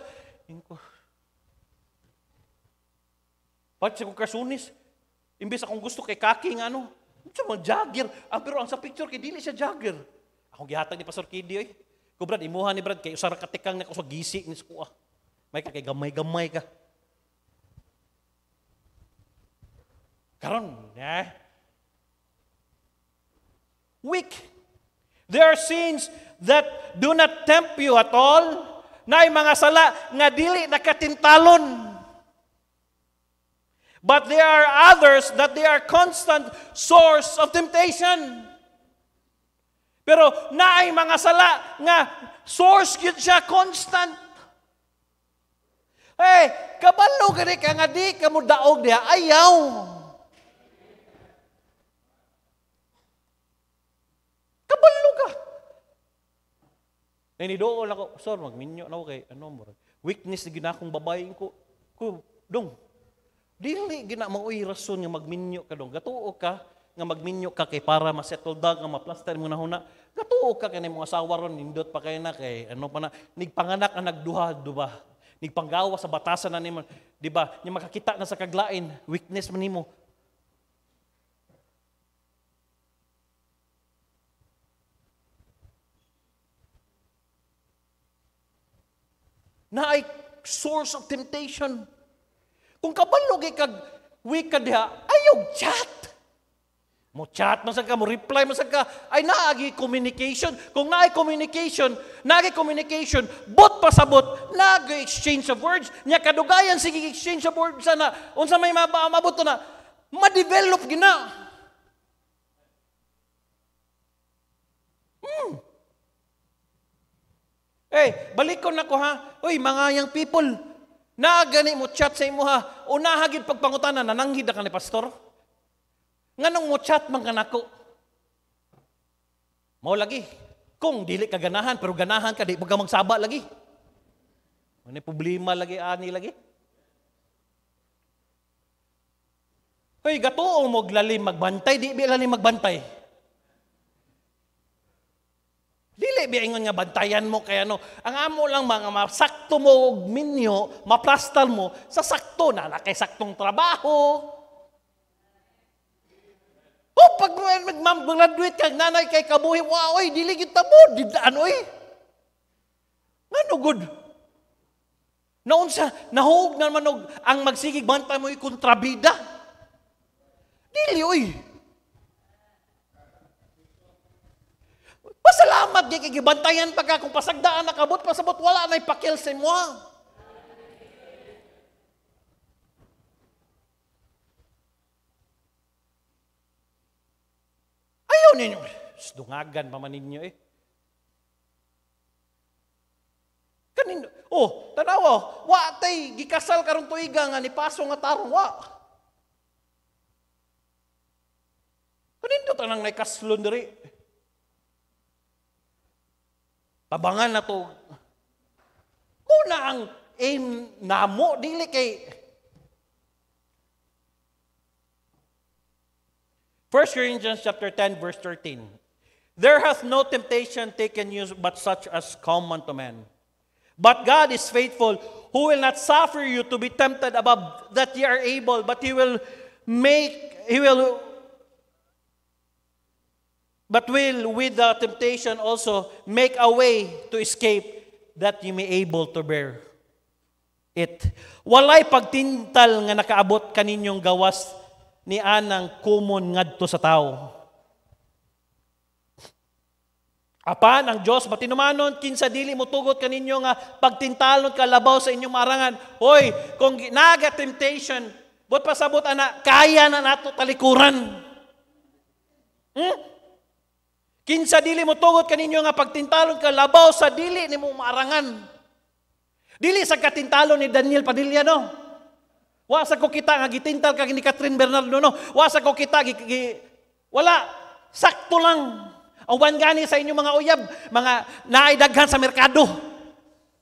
Palit sa kong karsunis. Imbes akong gusto kay kaki nga ano. Siya mga jogger. Pero ang sa picture kay dili siya jogger. Akong gihatag ni Pastor Kiddy eh. Ko Brad, imuha ni Brad kay usara katikang na ko sa gisi ni Skuha. May ka kay gamay-gamay ka. Karon, weak. There are sins that do not tempt you at all. Naay mga sala nga dili nakatintalon. But there are others that they are constant source of temptation. Pero naay mga sala nga source gyud siya constant. Hey, kabalo gani ka nga di ka mo daog diha ayaw. Kabalo ka. Nidool ako, sir, magminyo na ako kay weakness na ginakong babaeng ko. Dong, dili gina maoy rason nga magminyo ka dong. Gatuo ka nga magminyo ka kay para ma-settle down nga ma-plaster mo na huna. Gatuo ka kanay mga asawa ron nindot pa kay na kay pa na nigpanganak ang nagduha ba. Nigpanggawa sa batasan na nimo, di ba? Nya makakita na sa kaglain, weakness man nimo. Na ay source of temptation. Kung kabalo kag weak ka diha, ayaw chat. Mo chat man sa ka, mo reply man sa ka, ay naagi communication. Kung naay communication, bot pa sa bot, naagi exchange of words. Nya kadugayan sige exchange of words sana, unsa may mabuto na, ma-develop gina. Balikon na ko ha. Uy, mga young people, naagani mo chat sa imo ha. Unahagid pagpangutanan, nananghid ka ni pastor. Nganong mo chat man kanako? Mao lagi. Kung dili ka ganahan, pero ganahan ka, di mo ka magsaba lagi. Ano problema lagi, ani lagi? Hoy, gatuo mo lalim magbantay, di bi lalim magbantay. Dili bi ingon nga bantayan mo kay ano. Ang amo lang mga masakto mo og minyo, maplastal mo sa sakto na kay saktong trabaho. Pag mag-graduate ka, nanay kay kabuhi, wow, oy, dili gyud tabo, didaan oy. Ngano good? Naunsa, nahug na man og ang magsigig bantay mo kontrabida. Dili oy. Pasalamat gyud kay gibantayan pa ka kung pasagdaan nakabot pasabot wala nay pakil sa imo. Ayaw ninyo. Dungagan pa man ninyo eh. Kanin, tanawa, wa tay gikasal karon tuiga nga ni paso nga tarong wa. Kanin tanang nay kaslon diri. Tabangan na to. Muna ang aim namo dili kay 1 Corinthians chapter 10 verse 13. There hath no temptation taken you but such as common to man. But God is faithful, who will not suffer you to be tempted above that ye are able, but will with the temptation also make a way to escape, that ye may able to bear it. Walay pagtintal nga nakaabot kaninyong gawas ni anang kumon ngadto sa tao. Apan ang Dios matinumanon kinsa dili mo tugot kaninyo nga pagtintalon kalabaw sa inyong marangan. Hoy, kung naga temptation, but pasabot ana kaya na nato talikuran. Kinsa dili mo tugot kaninyo nga pagtintalon kalabaw sa dili nimo marangan. Dili sa katintalon ni Daniel Padilla, no? Wa sa ko kita nga gitintal kag ni Catherine Bernardo, no? Wa sa ko kita wala, sakto lang. Ang gani sa inyong mga uyab, mga naidaghan sa merkado.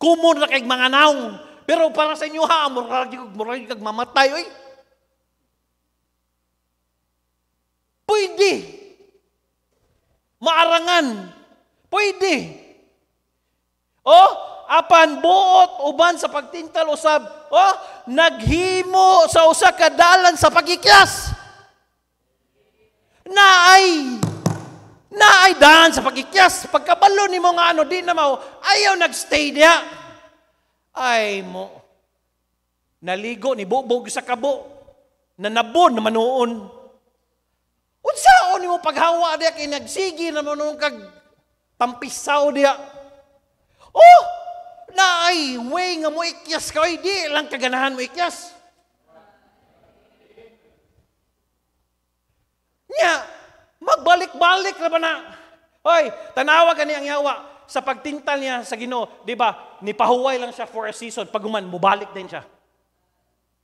Kumon na kay mga naong. Pero para sa inyo ha, murag kag mamatay, oy. Pwede. Maarangan. Pwede. Apan buot uban sa pagtintal usab. Naghimo sa usa ka dalan sa pagikyas. Naay daan sa pagikyas. Pagkabalo ni mo nga di na mo, ayaw nagstay diya. Ay mo, naligo ni bubog sa kabo, nanabon na manuon. Unsaon ni mo paghawa diya, kay nagsigi na manuon kag tampisaw diya. Naay, way nga mo ikyas ka, di lang kaganahan mo ikyas. Magbalik-balik na ba na? Hoy, tanawa ka niyang yawa sa pagtintal niya sa Ginoo, di ba? Nipahuway lang siya for a season. Pag mubalik din siya.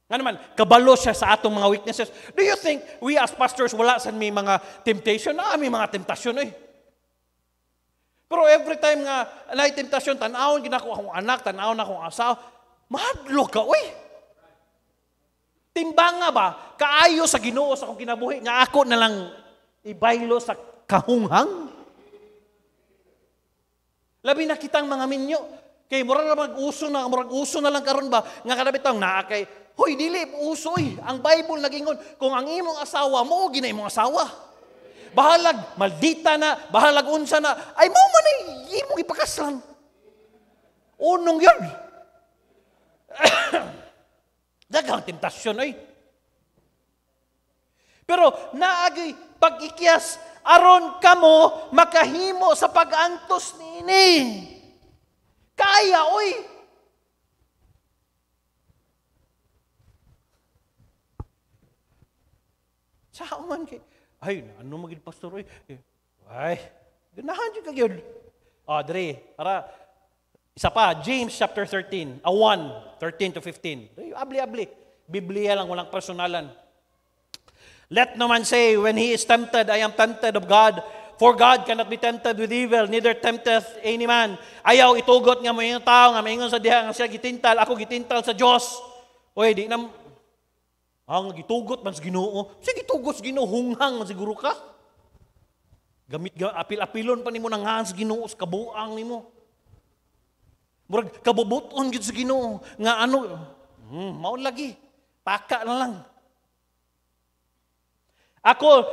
Nga naman, kabalo siya sa atong mga weaknesses. Do you think we as pastors wala sa may mga temptation? May mga temptasyon eh. Pero every time nga na temptasyon, tanawon ginako akong anak, tanawon akong asawa, mahadlo ka, uy. Timbanga ba? Kaayo sa Ginoo sa akong kinabuhi, nga ako na lang ibaylo sa kahunghang. Labi na kitang mga minyo. Kay murag uso na lang karon ba nga kada bitong naa kay hoy dili usoy. Ang Bible nagingon kung ang imong asawa mo gina imong asawa. Bahalag maldita na, bahalag unsa na, ay mo man imong ipakaslan. Unong yun. Daghang temptasyon ay. Pero naagi pag-ikyas aron kamo makahimo sa pag-antos nini. Kaya, oy. Sao man kay, ay, ano maging pastor, oy. Ay, ganahan dyan kagyod. Dre, para, isa pa, James chapter 13, 13 to 15. Abli-abli. Biblia lang, walang personalan. Let no man say, when he is tempted, I am tempted of God. For God cannot be tempted with evil, neither tempteth any man. Ayaw itugot nga mga tao, nga maingon sa diha, nga siya gitintal, ako gitintal sa Diyos. Uy, di na, ang gitugot man sa Ginoo. Siya gitugot sa Ginoo, hunghang man siguro ka. Gamit, apil-apilon pa ni mo ng hands Ginoo, sa kabuang ni mo. Murag, kabubuton gid sa Ginoo. Nga ano, maun lagi, taka na lang. Ako,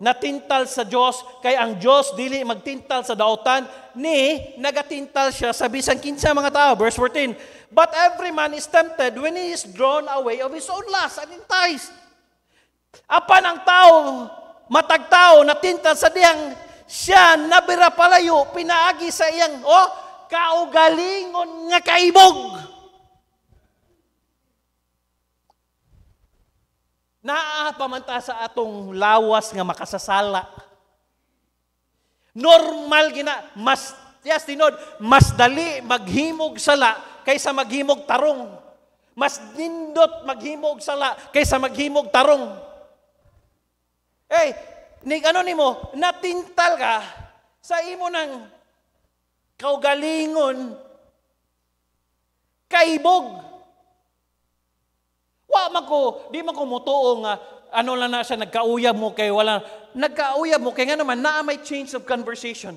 natintal sa Diyos, kay ang Diyos dili magtintal sa daotan, ni nagatintal siya sa bisan kinsa mga tao. Verse 14, but every man is tempted when he is drawn away of his own lust and enticed. Apan ang tao, matag tao, natintal sa diyang siya nabira palayo, pinaagi sa iyang, kaugalingon nga kaibog. Naapamanta sa atong lawas nga makasasala. Normal mas dali maghimog sala kaysa maghimog tarong. Mas nindot maghimog sala kaysa maghimog tarong. Nimo, natintal ka sa imo ng kaugalingon kaibog. Di man ko mutuo nga, ano lang na siya, nagkauyab mo kay wala. Nagkauyab mo kay nga naman, may change of conversation.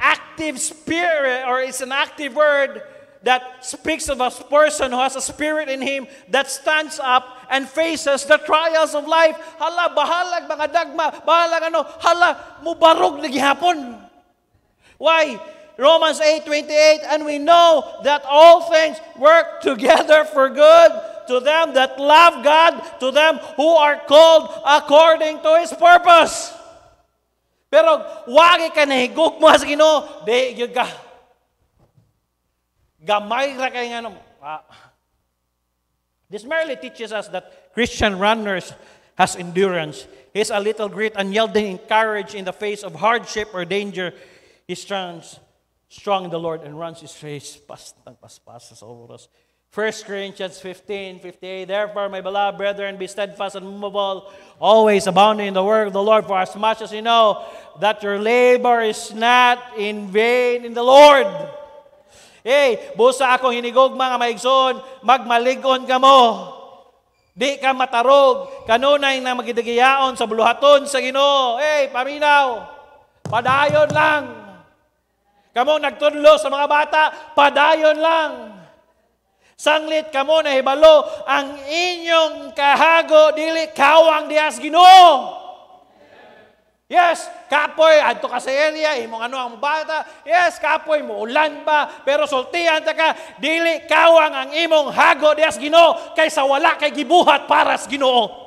active spirit, or it's an active word that speaks of a person who has a spirit in him that stands up and faces the trials of life. Hala, bahalag mga dagma, bahalag hala, mubarog na gihapon. Why? Romans 8:28, and we know that all things work together for good to them that love God, to them who are called according to His purpose. Pero wagi ka nahigugma sa Ginoo, di gyud ka. Gamay ra kay nga This merely teaches us that Christian runners has endurance. He's a little grit, unyielding courage in the face of hardship or danger. He stands strong in the Lord and runs his race. Paspas sa oras. 1 Corinthians 15:58. Therefore, my beloved brethren, be steadfast and immovable, always abounding in the work of the Lord, for as much as you know that your labor is not in vain in the Lord. Hey, busa akong hinigugma nga maigsoon, magmaligon ka mo. Di ka matarog, kanunay na magidagiyaon sa buluhaton sa Ginoo. Hey, paminaw, padayon lang. Kamo nagtudlo sa mga bata, padayon lang. Sanglit kamo na hibalo, ang inyong kahago, dili kawang diyas Ginoo. Yes, kapoy, adto ka sa area, imong ang bata. Yes, kapoy, muulan ba? Pero sultihan ta ka, dili kawang ang imong hago diyas Ginoo, kaysa wala kay gibuhat para sa Ginoo.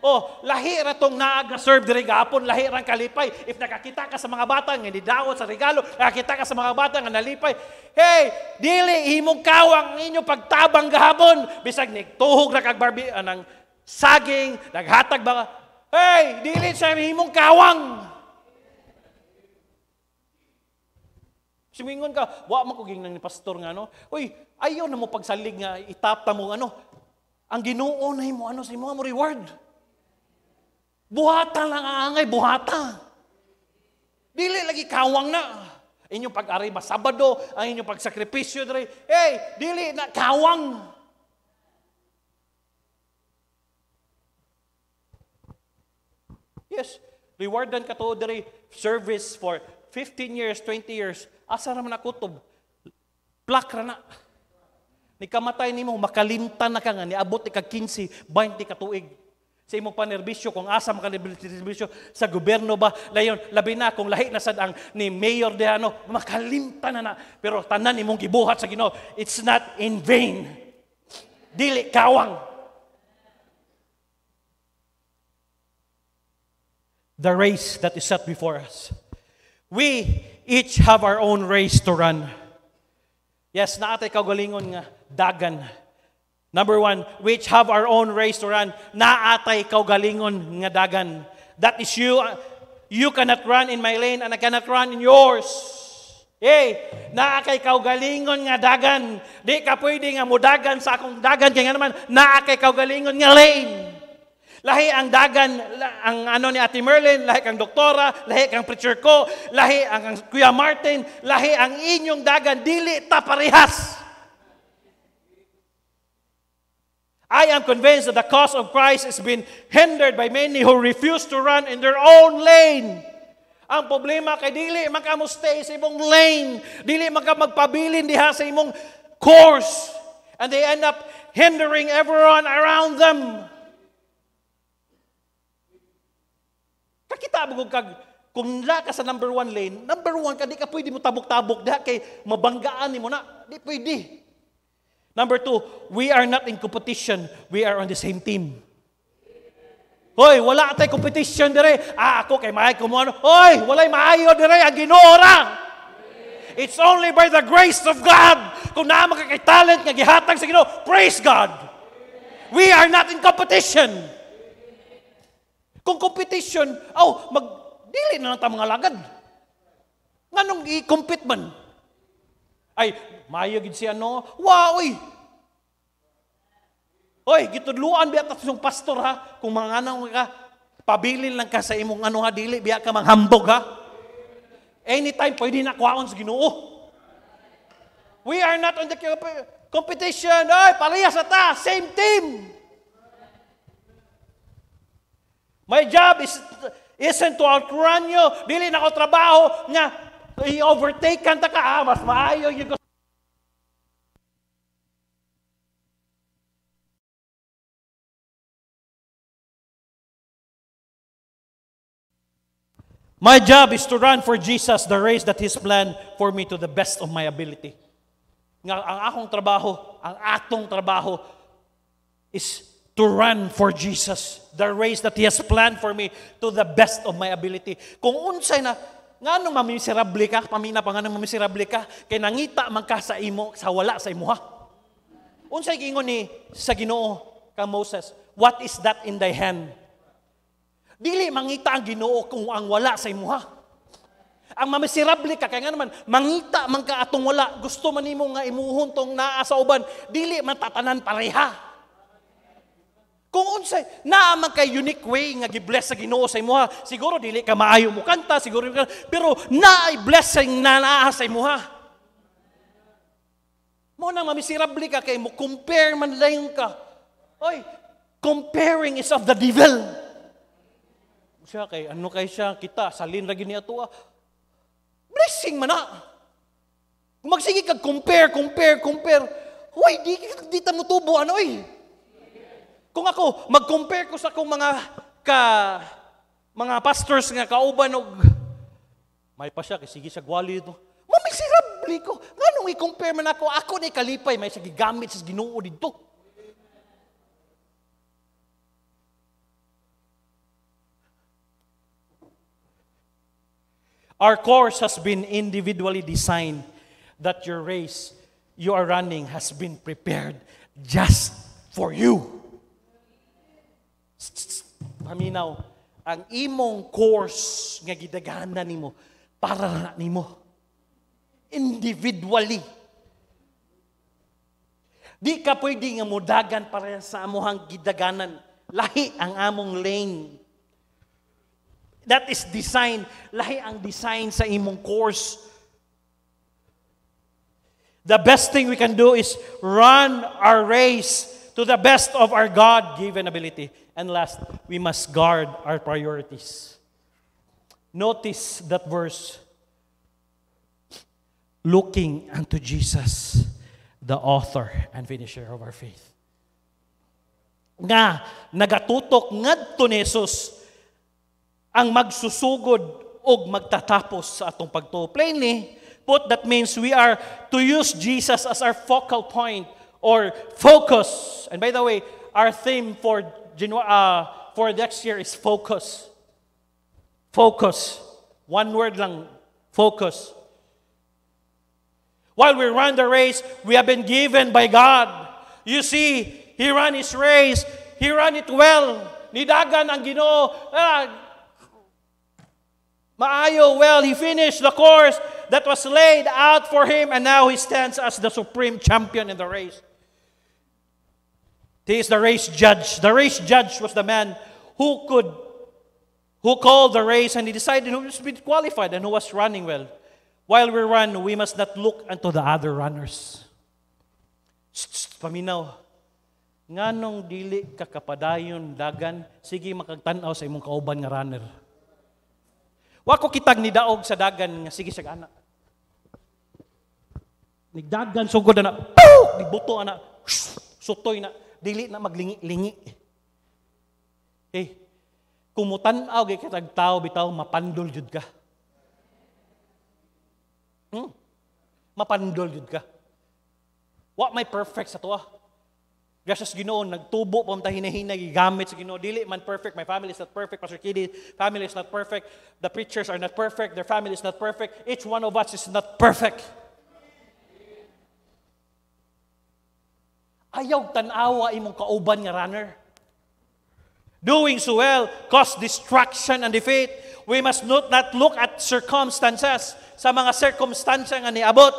Oh, lahi ra tong naaga-serve diri gapon, lahi rang kalipay. If nakakita ka sa mga bata nga nidawat sa regalo, nakakita ka sa mga bata nga nalipay, hey, dili imong kawang inyong pagtabang gahapon, bisag nigtuhog ra kag Barbie anang saging, naghatag ba? Hey, dili sa imong kawang. Simingon ka, wa man ko gingnan ni pastor nga Uy, ayaw na mo pagsalig nga itapta mo ang Ginoo na mo sa imo mo reward. Buhata lang ang angay, buhata. Dili lagi kawang na. Inyong pag-ari ba Sabado, ang inyong pagsakripisyo diri. Hey, dili na kawang. Yes, rewardan ka to diri service for 15 years, 20 years. Asa ra man nakutob? Plak ra na. Ni kamatay nimo makalimtan na ka nga niabot ni kag 15, 20 ka tuig. Sa imong panerbisyo kung asa makanerbisyo sa gobyerno ba layon labi na kung lahi na sad ang ni mayor de makalimtan na pero tanan imong gibuhat sa Ginoo. It's not in vain. Dili kawang. The race that is set before us. We each have our own race to run. Yes, naatay kaugalingon nga dagan. Number 1, we each have our own race to run. Naatay kaugalingon nga dagan. That is you. You cannot run in my lane and I cannot run in yours. Hey, naakay kaugalingon nga dagan. Di ka pwede nga mudagan sa akong dagan kaya nga naman naakay kaugalingon nga lane. Lahi ang dagan, ang ni Ate Merlin, lahi kang doktora, lahi kang preacher ko, lahi ang Kuya Martin, lahi ang inyong dagan, dili ta parehas. I am convinced that the cause of Christ has been hindered by many who refuse to run in their own lane. Ang problema kay dili maka-stay sa imong lane, dili magpabilin diha sa imong course, and they end up hindering everyone around them. Kakita mo kung la ka sa number 1 lane, number 1 ka, di ka pwede mo tabok-tabok diha kay mabanggaan ni mo na. Di pwede. Number 2, we are not in competition. We are on the same team. Hoy, wala tay competition dire. Ako kay maayo ko mo Hoy, walay maayo dire ang Ginoo ra. It's only by the grace of God. Kung naa ka kay talent nga gihatag sa Ginoo, praise God. We are not in competition. Kung competition, dili na lang ta mga lagad. Nganong i-compete man? Ay, maayo gid siya Wow, oy. Oy, gitudluan biya ta yung pastor ha. Kung mga anong ka, pabilin lang ka sa imong dili biya ka manghambog ha. Anytime pwede na kuwaon sa Ginoo. We are not on the competition. Oy, parehas ta, same team. My job isn't to outrun you. Dili na ko trabaho nga I-overtake kan ta ka, mas maayo yung ko. My job is to run for Jesus the race that He's planned for me to the best of my ability. Nga ang akong trabaho, ang atong trabaho is to run for Jesus, the race that He has planned for me to the best of my ability. Kung unsay na, nga nung mamiserable ka, pamina pa nga nung mamiserable ka, kay nangita man ka sa imo, sa wala sa imuha. Unsay gingon ni sa Ginoo ka Moses, what is that in thy hand? Dili mangita ang Ginoo kung ang wala sa imuha. Ang mamiserable ka, kaya nga naman, mangita man ka atong wala, gusto man nimo nga imuhon tong naa sa uban, dili man tatanan pareha. Kung unsay, naa man kay unique way nga gi-bless sa Ginoo sa imuha, siguro dili ka maayo mo kanta, siguro pero naay blessing na naa sa imuha. Mo nang mamiserable ka kay mo compare man lang ka. Oy, comparing is of the devil. Siya kay ano kay siya kita salin ra gini ato. Blessing man na. Kung magsige kag compare. Hoy, di ta mo tubo ano oy. Kung ako mag-compare ko sa akong mga pastors nga kauban og may pa siya kay sige siya gwali ito. Mamiserable ko. Nganong i-compare man ako ni kalipay may sa gigamit sa Ginoo didto. Our course has been individually designed that your race you are running has been prepared just for you. Paminaw, ang imong course nga gidaghanan nimo para na nimo. Individually. Di ka pwede nga mudagan para sa amuhang gidaganan. Lahi ang among lane. That is design. Lahi ang design sa imong course. The best thing we can do is run our race to the best of our God-given ability. And last, we must guard our priorities. Notice that verse. Looking unto Jesus, the author and finisher of our faith. Nga, nagatutok ngadto ni Jesus ang magsusugod o magtatapos sa atong pagtuo. Plainly, put that means we are to use Jesus as our focal point or focus. And by the way, our theme for next year is focus. Focus. One word lang, focus. While we run the race, we have been given by God. You see, He ran His race. He ran it well. Nidagan ang Ginoo. Maayo, well, He finished the course that was laid out for Him, and now He stands as the supreme champion in the race. He is the race judge. The race judge was the man who called the race, and he decided who was qualified and who was running well. While we run, we must not look unto the other runners. Paminaw, nganong dili ka kapadayon dagan, sige makagtanaw sa imong kauban nga runner. Wa ko kitag ni daog sa dagan nga sige sa anak. Nigdagan sugod na, nibuto na, sutoy na, dili na maglingi-lingi. Kumutan-aw kay kitag tao bitaw mapandol jud ka. Mapandol jud ka. Wa may perfect sa tuwa. Gracias Ginoo, nagtubo pa ta hinahinay gigamit sa Ginoo. Dili man perfect. My family is not perfect. Pastor Kiddy, family is not perfect. The preachers are not perfect. Their family is not perfect. Each one of us is not perfect. Ayaw tanawa imong kauban nga runner. Doing so well cause distraction and defeat. We must not look at circumstances. Sa mga circumstances nga niabot,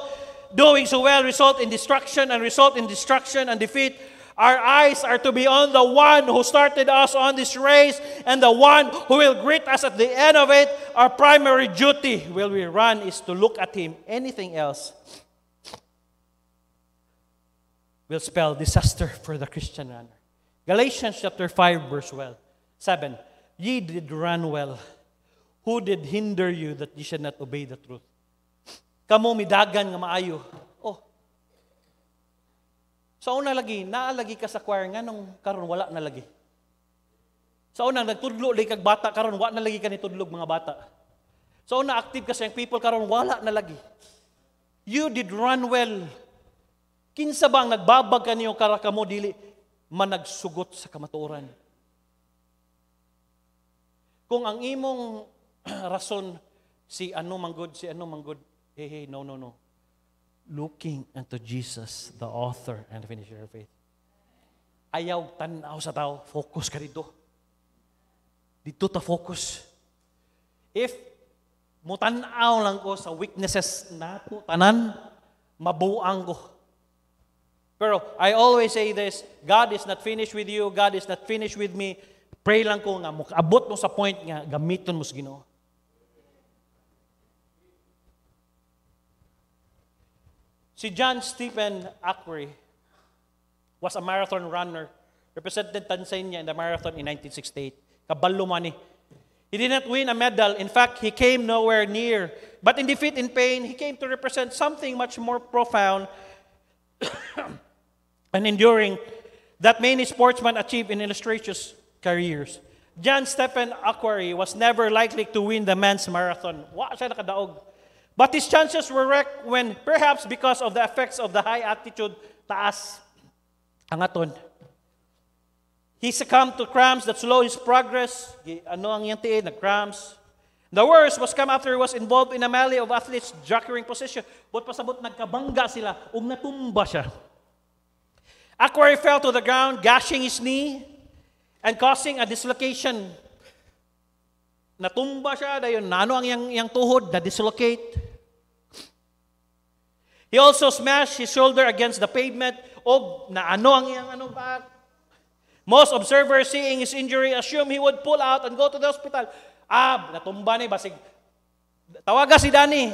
doing so well result in destruction and defeat. Our eyes are to be on the one who started us on this race and the one who will greet us at the end of it. Our primary duty while we run is to look at Him. Anything else will spell disaster for the Christian runner. Galatians chapter 5 verse 7. Ye did run well. Who did hinder you that ye should not obey the truth? kamo midagan nga maayo. Oh. Sa una lagi, naalagi ka sa choir nga nung karon wala na lagi. Sa una nagtudlo lagi kag bata karon wala na lagi ka ni tudlog mga bata. Sa una active ka sa young people karon wala na lagi. You did run well. Kinsa bang nagbabag kaniyo karaka mo dili man nagsugot sa kamatuoran. Kung ang imong rason si ano manggod, hey, no. Looking unto Jesus, the author and finisher of faith. Ayaw tanaw sa tao, focus ka dito. Dito ta focus. If mutanaw lang ko sa weaknesses nato tanan, mabuang ko. Pero I always say this, God is not finished with you, God is not finished with me. Pray lang ko nga, abot mo sa point nga, gamiton mo sa Ginoo. Si John Stephen Akhwari was a marathon runner, represented Tanzania in the marathon in 1968. Kabalo man ni. He did not win a medal. In fact, he came nowhere near. But in defeat, in pain, he came to represent something much more profound and enduring that many sportsmen achieve in illustrious careers. John Stephen Akhwari was never likely to win the men's marathon. Wa siya nakadaog. But his chances were wrecked when, perhaps because of the effects of the high altitude, taas ang aton. He succumbed to cramps that slowed his progress. Ano ang iyang tiid? Nag-cramps. The worst was come after he was involved in a melee of athletes jockeying position. But pasabot nagkabangga sila ug natumba siya. Akhwari fell to the ground, gashing his knee and causing a dislocation. Natumba siya, dayon nano ang iyang tuhod, na-dislocate. He also smashed his shoulder against the pavement o naano ang iyang back. Most observers seeing his injury assume he would pull out and go to the hospital. Natumba ni, basig. Tawaga si Danny.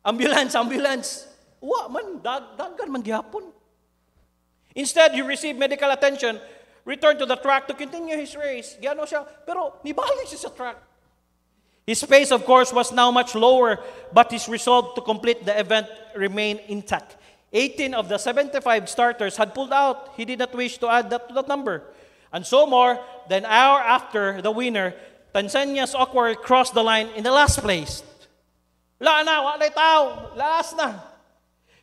ambulance. Wa man, dagan man gihapon. Instead, he received medical attention, returned to the track to continue his race. Gano siya, pero nibalik siya sa track. His pace, of course, was now much lower, but his resolve to complete the event remained intact. 18 of the 75 starters had pulled out. He did not wish to add that to the number. And so more than an hour after the winner, Tanzania's Akhwari crossed the line in the last place. Walay tao, last na.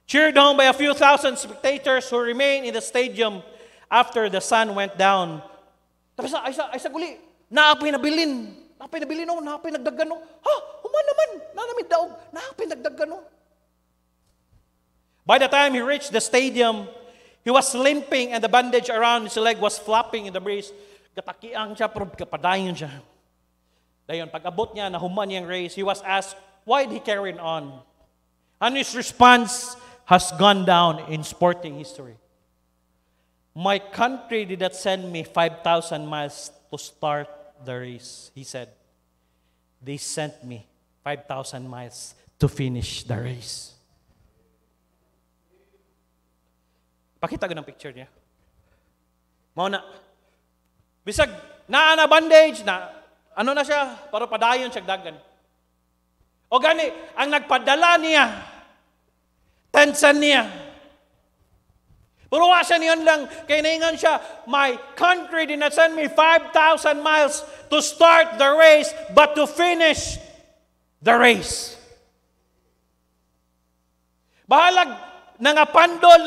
Cheered on by a few thousand spectators who remained in the stadium after the sun went down. Tapos ay sa guli, naapay nabilin. Naapay nagdagano. Human naman, nanamid daog, naapay nagdagano. By the time he reached the stadium, he was limping and the bandage around his leg was flapping in the breeze. Gatakiang siya, pero kapadayon siya. Dayon, pag-abot niya, nahuman niyang race, he was asked, why did he carry on? And his response has gone down in sporting history. My country did not send me 5,000 miles to start the race, he said. They sent me 5,000 miles to finish the race. Pakita ko ng picture niya. Mao na. Bisag, na bandage, na ano na siya, para padayon siya dagan. O gani, ang nagpadala niya, Tanzania. Pero wa siya niyon lang, kaya naingan siya, my country did not send me 5,000 miles to start the race, but to finish the race. Bahalag, nangapandol,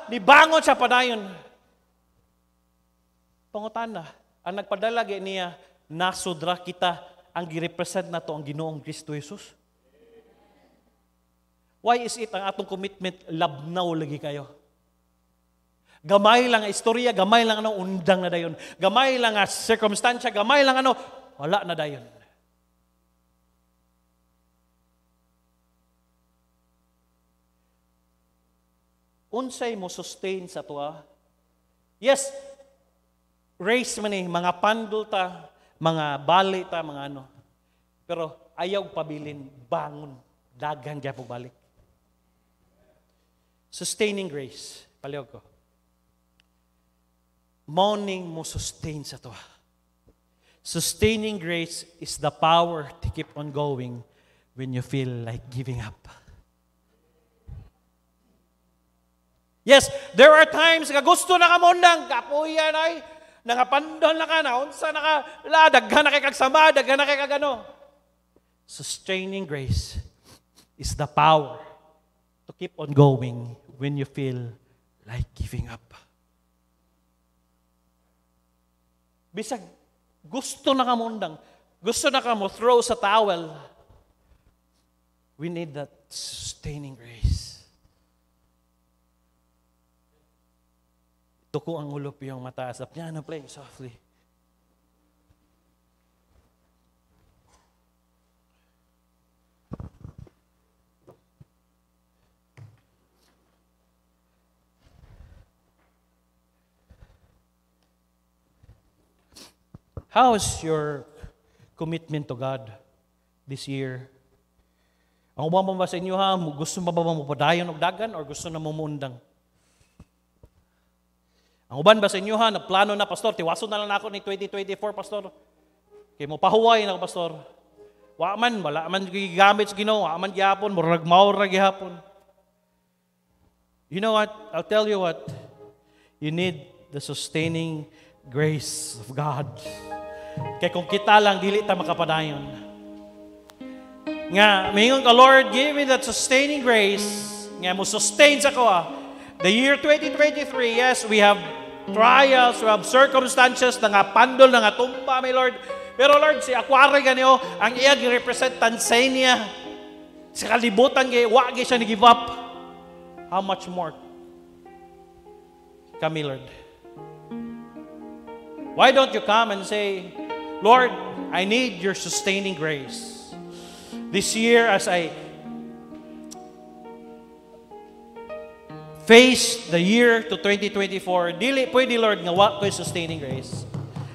nibangon siya padayon. Pangutana, ang nagpadala niya, nasudra kita, ang girepresent na to ang Ginoong Kristo Jesus. Why is it ang atong commitment labnaw lagi kayo? Gamay lang ang istorya, gamay lang undang na dayon. Gamay lang ang circumstansya, gamay lang wala na dayon. Unsay mo sustain sa tuwa? Yes, race man mga pandol ta, mga bali ta, mga Pero ayaw pabilin, bangon, dagan kaya po balik. Sustaining grace, palihog ko. Morning mo sustain sa tuwa. Sustaining grace is the power to keep on going when you feel like giving up. Yes, there are times nga gusto na ka mundang, kapuyan ay, nakapandol na ka na, unsa na ka, daghan na kay kagsama, daghan na kay kagano. Sustaining grace is the power to keep on going when you feel like giving up. Bisag gusto na ka mundang, gusto na ka mo throw sa towel, we need that sustaining grace. Tuko ang ulo yung mataas. The piano playing softly. How is your commitment to God this year? Ang ubang ba sa inyo ha, gusto ba mo padayon og dagan or gusto na mo muundang? Ang uban ba sa inyo ha, plano na pastor, tiwason na lang ako ni 2024 pastor. Kay mo pahuway na pastor. Wala man gigamit sa Ginoo, wa man gyapon, murag maura gyapon. You know what? I'll tell you what. You need the sustaining grace of God. Kaya kung kita lang, dili ta makapadayon. Nga, mayroon ka, Lord, give me that sustaining grace. Nga, mo sustain sa ko The year 2023, yes, we have trials, we have circumstances na nga pandol, na nga tumpa, my Lord. Pero Lord, si Aquare ganyo, ang iya gi-represent Tanzania. Sa kalibutan, wagi siya ni-give up. How much more kami, Lord? Why don't you come and say, Lord, I need your sustaining grace. This year, as I face the year to 2024, dili pwede, Lord, nga wa ko'y sustaining grace.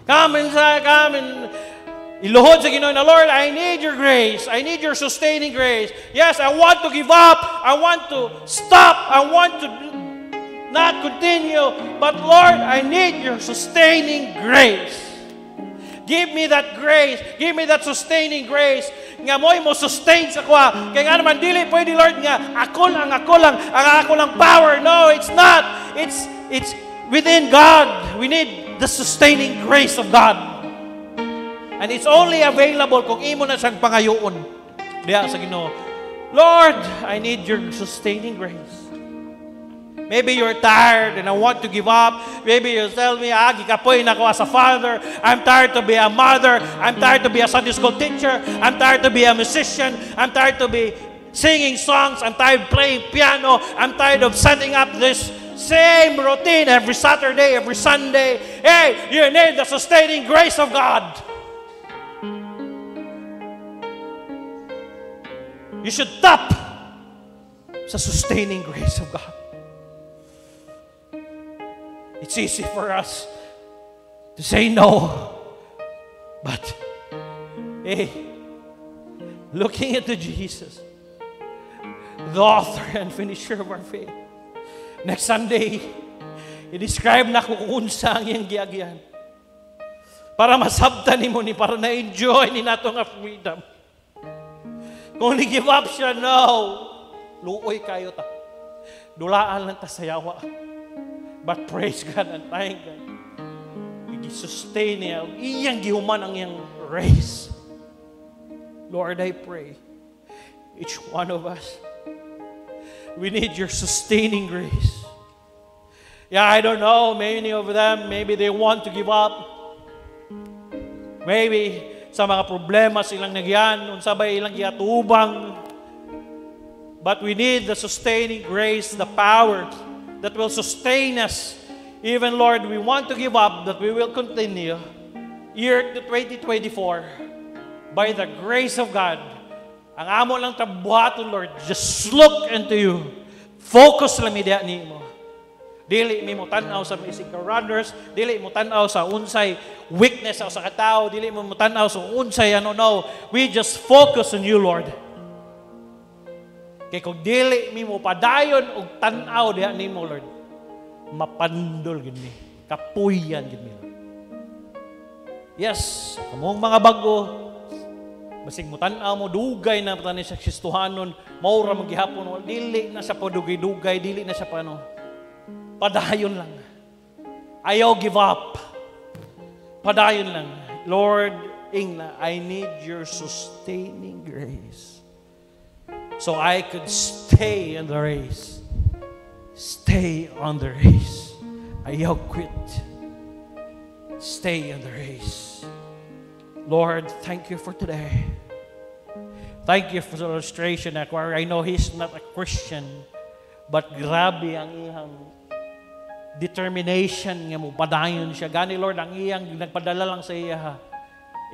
Come and iluhod sa Ginoo na, Lord, I need your grace. I need your sustaining grace. Yes, I want to give up. I want to stop. I want to not continue. But Lord, I need your sustaining grace. Give me that grace. Give me that sustaining grace. Nga mo'y mo sustain sa kwa. Kaya nga naman, dili pwede, Lord, nga ako lang power. No, it's not. It's within God. We need the sustaining grace of God. And it's only available kung imo na siyang pangayoon. Diya sa Ginoo, Lord, I need your sustaining grace. Maybe you're tired and I want to give up. Maybe you tell me, gikapoy na ako as a father. I'm tired to be a mother. I'm tired to be a Sunday school teacher. I'm tired to be a musician. I'm tired to be singing songs. I'm tired of playing piano. I'm tired of setting up this same routine every Saturday, every Sunday. Hey, you need the sustaining grace of God. You should tap sa sustaining grace of God. It's easy for us to say no. But, hey, looking into Jesus, the author and finisher of our faith. Next Sunday, i-describe na kung unsa ang iyang giagyan. Para masabtan ni mo ni, para na-enjoy ni nato nga freedom. Kung ni-give up siya, no. Luoy kayo ta. Dulaan lang ta sa yawa. But praise God and thank God. I-sustain niya. Iyang gihuman ang iyang race. Lord, I pray, each one of us, we need your sustaining grace. Yeah, I don't know, many of them, maybe they want to give up. Maybe sa mga problema silang nagyan, unsa ba ilang giatubang. But we need the sustaining grace, the power that will sustain us. Even, Lord, we want to give up, that we will continue year to 2024 by the grace of God. Ang amo lang tabuhaton, Lord, just look into you. Focus lang media ni mo. Dili mo tanaw sa physical runners, dili mo tanaw sa unsay weakness sa katao, dili mo tanaw sa unsay no. We just focus on you, Lord. Kaya kung dili mo padayon og tanaw diha nimo, Lord, mapandol gid mi, kapuyan gid mi. Yes, among mga bago, Basig mo tanaw mo dugay na tanan siya Kristohanon, maura magihapon, dili na siya padugay-dugay, dili na siya paano. Padayon lang. Ayaw give up. Padayon lang. Lord, Ingna, I need your sustaining grace so I could stay in the race. Stay on the race. Ayaw quit. Stay in the race. Lord, thank you for today. Thank you for the illustration. I know he's not a Christian, but grabe ang iyang determination nga mo padayon siya. Gani, Lord, ang iyang nagpadala lang sa iya,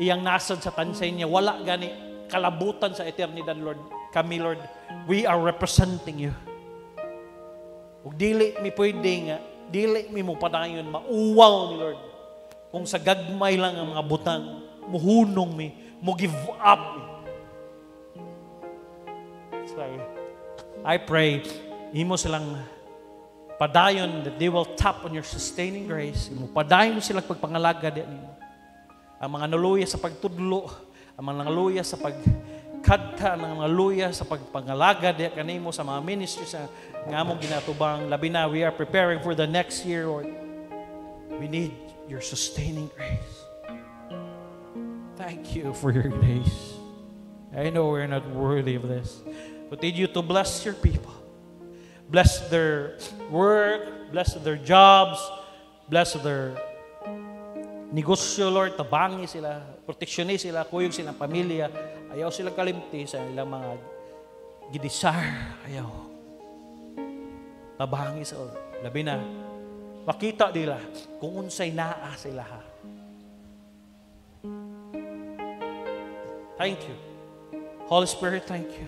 iyang nasad sa tansay niya. Wala gani kalabutan sa eternidad, Lord. Kami, Lord, we are representing you. Ug dili mi pwede nga, dili mi mo padayon, mauwaw ni Lord. Kung sa gagmay lang ang mga butang, muhunong mi, mo give up. Sorry. I pray, imo silang padayon that they will tap on your sustaining grace. Imo padayon sila pagpangalaga di nimo. Ang mga naluya sa pagtudlo, ang mga naluya sa pagkadka, ang naluya sa pagpangalaga di kanimo sa mga ministries nga among ginatubang. Labi na, we are preparing for the next year, Lord. We need your sustaining grace. Thank you for your grace. I know we're not worthy of this. Continue to bless your people. Bless their work, bless their jobs, bless their negosyo, Lord. Tabangi sila, proteksyonis sila, kuyog silang pamilya. Ayaw silang kalimti sa ilang mga gidesire. Ayaw. Tabangi sa labi na. Makita nila kung unsay naa sila ha. Thank you. Holy Spirit, thank you.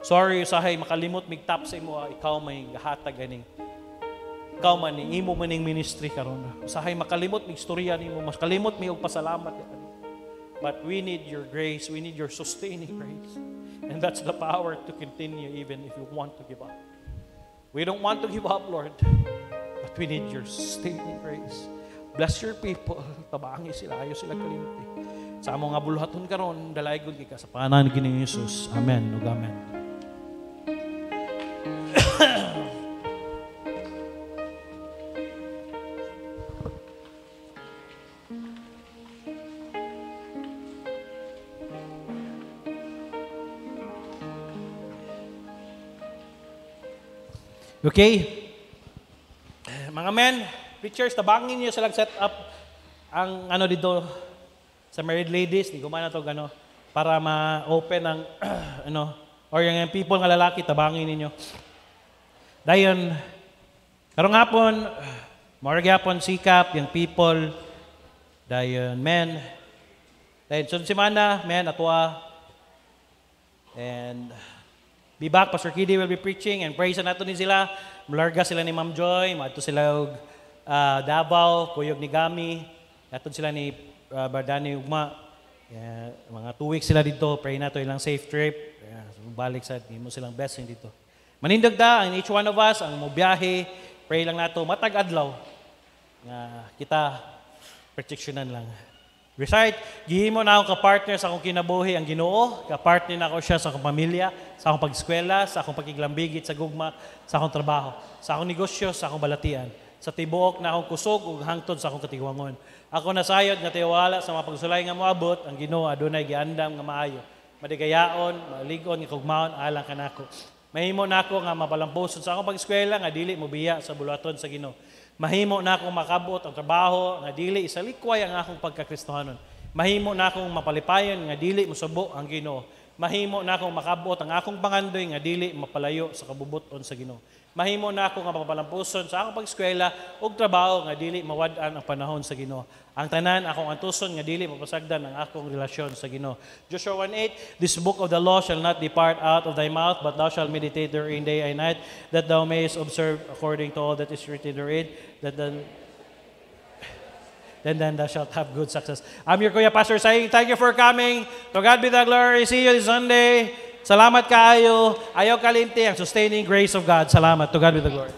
Sorry, usahay, makalimot, migtap sa imo, ikaw may gahatag ganing. Ikaw man, imo maning ministry karon. Usahay, makalimot, migstorya nimo, mas kalimot, may pasalamat. But we need your grace, we need your sustaining grace. And that's the power to continue even if you want to give up. We don't want to give up, Lord, but we need your sustaining grace. Bless your people, tabangi sila, ayaw sila kalimti. Sa among nga buluhaton karon, dalaygon kay ka sa pangalan ni Ginoong Hesus. Amen ug amen. Okay. Mga men, preachers, tabangin niyo silang set up ang ano dito sa married ladies, di ko man na ito gano, para ma-open ang, or yung people nga lalaki, tabangin ninyo. Dayon, karong hapon, morag hapon, sikap, yung people, dayon, men, dayon, sunod semana, men, atwa, and be back, Pastor Kiddy will be preaching, and praise nato ni sila, malarga sila ni Ma'am Joy, maato sila Davao, Kuyog ni Gami, ato sila ni Bardani Ugma. Mga 2 weeks sila dito. Pray na to ilang safe trip. Balik sa mo silang blessing dito. Manindog ta ang each one of us, ang mobiyahe. Pray lang nato matag adlaw. Kita proteksyonan lang. Recite, gihimo na ako ka-partner sa akong kinabuhi ang Ginoo. Ka-partner na ako siya sa akong pamilya, sa akong pag-eskwela, sa akong pakiglambigit sa gugma, sa akong trabaho, sa akong negosyo, sa akong balatian. Sa tibuok na akong kusog ug hangtod sa akong katigwangon. Ako nasayod nga tiwala sa mga pagsulay nga moabot, ang Ginoo adunay giandam nga maayo. Madigayaon, maligon nga kugmaon alang kanako. Mahimo nako nga mapalampuson sa akong pag-eskwela nga dili mobiya sa buluhaton sa Ginoo. Mahimo nako makabot ang trabaho nga dili isalikway ang akong pagkakristohanon. Mahimo nako mapalipayon nga dili mosubo ang Ginoo. Mahimo nako makabot ang akong pangandoy nga dili mapalayo sa kabubuton sa Ginoo. Mahimo na ako nga mapalampuson sa akong pag-eskwela ug trabaho nga dili mawad-an ang panahon sa Ginoo. Ang tanan akong antuson nga dili mapasagdan ang akong relasyon sa Ginoo. Joshua 1:8, this book of the law shall not depart out of thy mouth, but thou shalt meditate therein day and night, that thou mayest observe according to all that is written therein, that then thou shalt have good success. I'm your Kuya Pastor saying, thank you for coming. To God be the glory. See you this Sunday. Salamat kaayo. Ayaw kalimti ang sustaining grace of God. Salamat. To God be the glory.